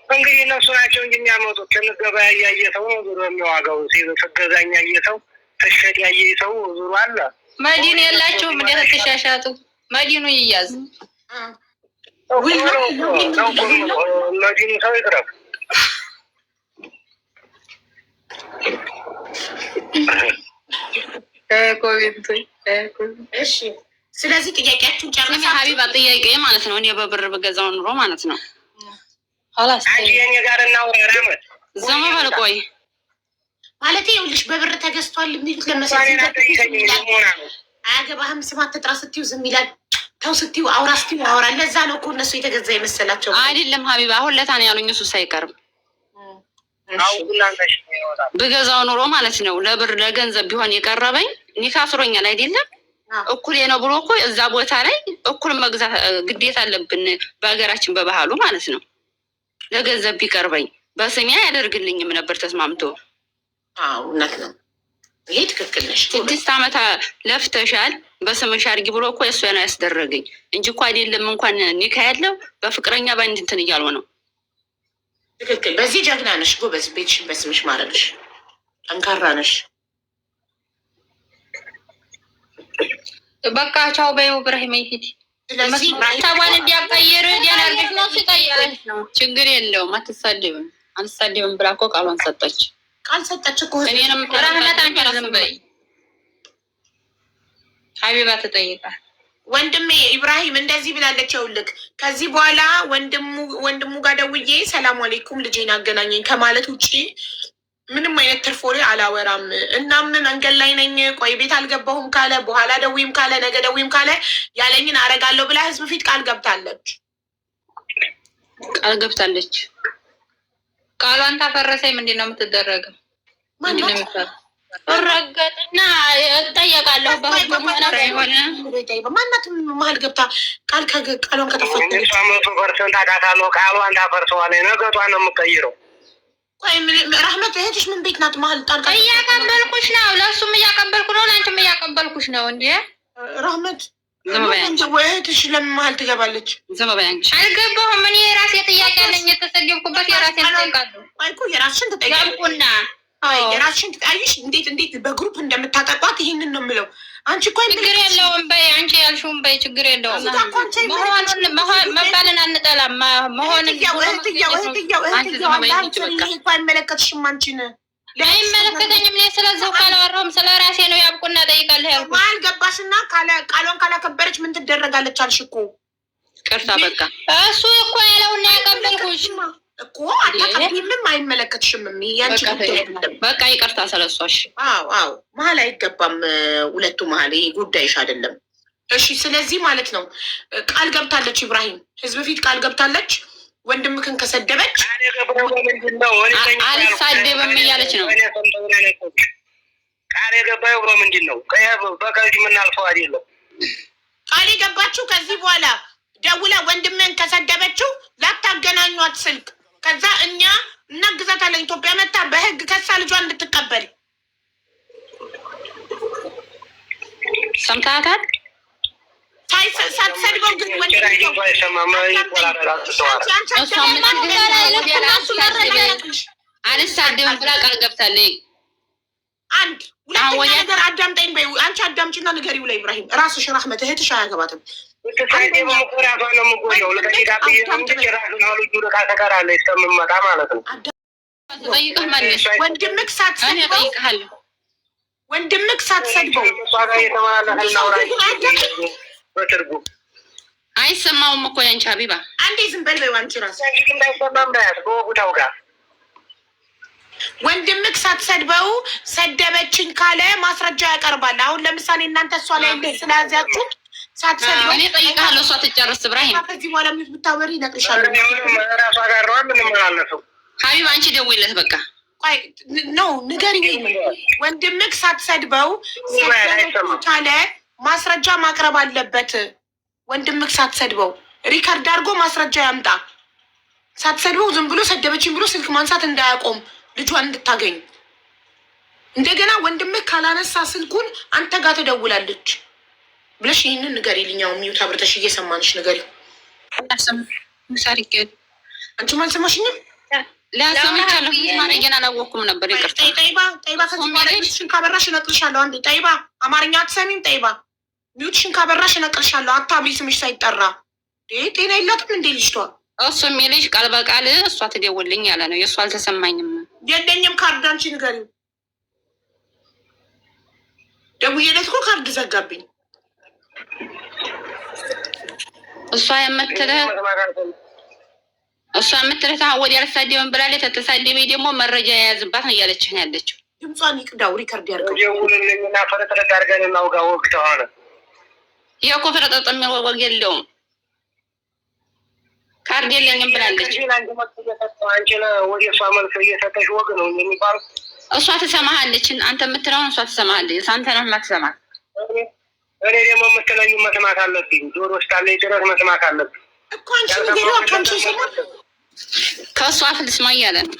እንግዲህ እነሱ ናቸው እንጂ የሚያመጡት ከገበያ እያየ ሰው ነው ዙሮ የሚዋጋው። ስገዛኛ እያየ ሰው ተሸጥ ያየ ሰው ዙሮ አለ። መዲኑ የላችሁም እንዴት ተሻሻጡ? መዲኑ ይያዝ መዲኑ ሰው ይቅረብ። እሺ ስለዚህ ጥያቄያችሁን ጨርሳ ሀቢባ ጥያቄ ማለት ነው። እኔ በብር በገዛው ኑሮ ማለት ነው። ጋር እናወራመት ዘማ ባልቆይ ማለት ይኸውልሽ በብር ተገዝቷል የሚሉት ለመሰለኝ አያገባህም። ስማት ተጥራ ስትይው ዝም ይላል። ተው ስትይው አውራ ስትይው አውራ። ለዛ ነው እኮ እነሱ የተገዛ የመሰላቸው። አይደለም ሀቢባ አሁን ለታ ነው ያሉኝ። እሱ ሳይቀርብ ብገዛው ኑሮ ማለት ነው። ለብር ለገንዘብ ቢሆን የቀረበኝ ኒካ አስሮኛል አይደለም እኩል ነው ብሎ እኮ እዛ ቦታ ላይ እኩል መግዛት ግዴታ አለብን በሀገራችን በባህሉ ማለት ነው። ለገንዘብ ቢቀርበኝ በስሜ አያደርግልኝም ነበር ተስማምቶ። እውነት ነው። ይሄ ትክክል ነሽ። 6 ዓመት ለፍተሻል በስምሽ አድርጊ ብሎ እኮ እሱ ነው ያስደረገኝ እንጂ እኮ አይደለም እንኳን ኒካ ያለው በፍቅረኛ በአንድ እንትን እያልሆ ነው። ትክክል። በዚህ ጀግና ነሽ፣ ጎበዝ። ቤትሽን በስምሽ ማድረግሽ ጠንካራ ነሽ። በቃ ቻው በይው ኢብራሂም ይሄድ። ስለዚህ ታባን እንዲያቀየረ ዲያናርግሽ ነው ሲቀየረሽ ነው። ችግር የለውም። አትሳደብም አንሳደብም ብላ እኮ ቃሏን ሰጠች። ቃል ሰጠች እኮ እኔንም ራህመት አንቺ ዝም በይ ሀቢባ ትጠይቃል። ወንድሜ ኢብራሂም እንደዚህ ብላለች። ይኸውልህ ከዚህ በኋላ ወንድሙ ጋር ደውዬ ሰላም አለይኩም ልጄን አገናኘኝ ከማለት ውጭ ምንም አይነት ትርፍ ወሬ አላወራም። እናም መንገድ ላይ ነኝ፣ ቆይ ቤት አልገባሁም ካለ በኋላ ደዊም ካለ ነገ ደዊም ካለ ያለኝን አረጋለሁ ብላ ህዝብ ፊት ቃል ገብታለች። ቃሏን ታፈረሰኝ። ምንድን ነው የምትደረገው? ረገጥና እጠየቃለሁ። ማናት መሀል ገብታ ቃሏን ከተፈ 100% አዳታለሁ። ቃሏን ታፈርሰዋለች። ነገቷን ነው የምቀይረው። ራህመት እህትሽ ምን ቤት ናት? መሀል ጣልቃ እያቀበልኩሽ ነው። ለእሱም እያቀበልኩ ነው፣ ለአንቺም እያቀበልኩሽ ነው። እንዲ ራህመት እህትሽ ለምን መሀል ትገባለች? ዝም በይ አንቺ። አልገባሁም። እኔ የራሴ ጥያቄ አለኝ። የተሰደብኩበት የራሴን እጠይቃለሁ። እኮ የራስሽን ትጠይቃለሽ። የራስሽን ትጠይቃለሽ። እንዴት በግሩፕ እንደምታጠቋት ይህንን ነው የምለው። አንቺ እኮ ችግር የለውም በይ፣ አንቺ ያልሽውን በይ፣ ችግር የለውም። መባልን አንጠላም። መሆን አይመለከትሽም አንቺን አይመለከተኝም። እኔ ስለዚሁ ካላወራሁም ስለ ራሴ ነው። ያብቁና ጠይቃለሁ ያልኩ መሀል ገባሽና ቃሏን ካላከበረች ምን ትደረጋለች አልሽ እኮ። ቅርታ በቃ እሱ እኮ ያለውና ያቀበልኩሽ እኮ አታውቂምም፣ አይመለከትሽም። ያንቺ በቃ ይቅርታ ስለሷሽ። አዎ መሀል አይገባም። ሁለቱ መሀል ይሄ ጉዳይሽ አይደለም። እሺ ስለዚህ ማለት ነው ቃል ገብታለች። ኢብራሂም ህዝብ ፊት ቃል ገብታለች። ወንድምክን ከሰደበች አልሳደብም እያለች ነው። ቃል የገባው ምንድን ነው? በቀልድ የምናልፈው አይደለም። ቃል የገባችው ከዚህ በኋላ ደውላ ወንድምህን ከሰደበችው ላታገናኟት ስልክ፣ ከዛ እኛ እናግዛታለን። ኢትዮጵያ መታ በህግ ከሳ ልጇ እንድትቀበል ሰምታታል። ሳትሰድበው ግን አልሳደብም ብላ ቃል ገብታለች። አንድ ሁለተኛ ነገር አዳምጠኝ በይ። አንቺ አዳምጪና ንገሪው ለኢብራሂም። ራስሽ ራህመት እህትሽ አያገባትም። ወንድምክ ሳትሰድበው አይሰማውም እኮ ያንቺ ሀቢባ። አንዴ ዝም በል በይው አንቺ ራስ ወንድምክ ሳትሰድበው ሰደበችኝ ካለ ማስረጃ ያቀርባል። አሁን ለምሳሌ እናንተ እሷ ላይ ስለያዛችሁ ሳትሰድበው እኔ ጠይቃለሁ፣ እሷ ትጨርስ። ኢብራሂም ከዚህ በኋላ ምን ብታወሪ ይነቅርሻል። ራሷ ጋር ነው የምንመላለሰው። ሀቢባ አንቺ ደውይለት በቃ ነው ንገሪኝ። ወንድምክ ሳትሰድበው ካለ ማስረጃ ማቅረብ አለበት። ወንድምክ ሳትሰድበው ሪከርድ አድርጎ ማስረጃ ያምጣ። ሳትሰድበው ዝም ብሎ ሰደበችኝ ብሎ ስልክ ማንሳት እንዳያቆም ልጇን እንድታገኝ። እንደገና ወንድምህ ካላነሳ ስልኩን አንተ ጋር ትደውላለች ብለሽ ይህንን ንገሪልኝ። አሁን ሚዩት አብርተሽ እየሰማንሽ ንገሪ። አንቺም አልሰማሽኝም? ላሰምቻለሁ ማረገን አላወኩም ነበር። ይቅርታ ጠይባ ከዚህ በኋላ ሚዩትሽን ካበራሽ እነቅልሻለሁ። አንዴ ጠይባ አማርኛ አትሰሚም? ጠይባ ሚዩትሽን ካበራሽ እነቅልሻለሁ። አታብሊ ስምሽ ሳይጠራ። ጤና የላትም እንዴ ልጅቷ? እሱ የሚልሽ ቃል በቃል እሷ ትደውልኝ ያለ ነው። የእሱ አልተሰማኝም። የለኝም ካርድ አንቺ ንገሪው። ደውዬለት እኮ ካርድ ዘጋብኝ። እሷ የምትልህ ታወድ ያልሳደብን ብላለች። ተተሳደበ ደግሞ መረጃ የያዝባት ነው እያለችህ ነው ያለችው። ድምጿን ይቅዳው ሪከርድ ያርገው። ደውልልኝና ፈረጥረት አድርገን እናውጋ። ወቅት ሆነ ይሄ እኮ ፈረጠጥ የሚል ወግ የለውም። ካርድ የለኝም ብላለች። አንቺ ወደ እሷ መልስ እየሰጠሽ ወግ ነው የሚባለው። እሷ ትሰማሃለች። አንተ የምትለውን እሷ ትሰማሃለች። አንተ ነህ የማትሰማት። እኔ ደግሞ የምትለኝ መስማት አለብኝ። ጆሮ ውስጥ ካለኝ ድረስ መስማት አለብኝ እኮ። አንቺ ንገሪው። አካንቺ ይሰማል። ከእሷ አፍ ልስማ እያለ ነው።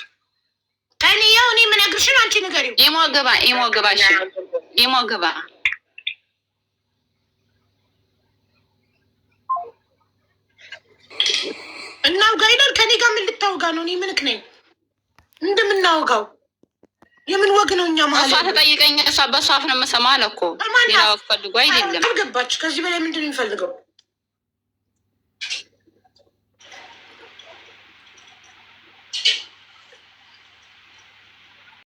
ከእኔ ያው እኔ የምነግርሽን አንቺ ንገሪው። ኢሞ ግባ፣ ኢሞ ግባ፣ እሺ ኢሞ ግባ። እናውጋ ይላል። ከኔ ጋር ምን ልታወጋ ነው? እኔ ምንክ ነኝ እንደምናወጋው? የምን ወግ ነው? እኛ ማለት እሷ ተጠይቀኝ። እሷ በእሷ አፍ ነው የምሰማው አለ እኮ። ሌላ ወግ ፈልጎ አይደለም። አልገባች። ከዚህ በላይ ምንድን ነው የሚፈልገው?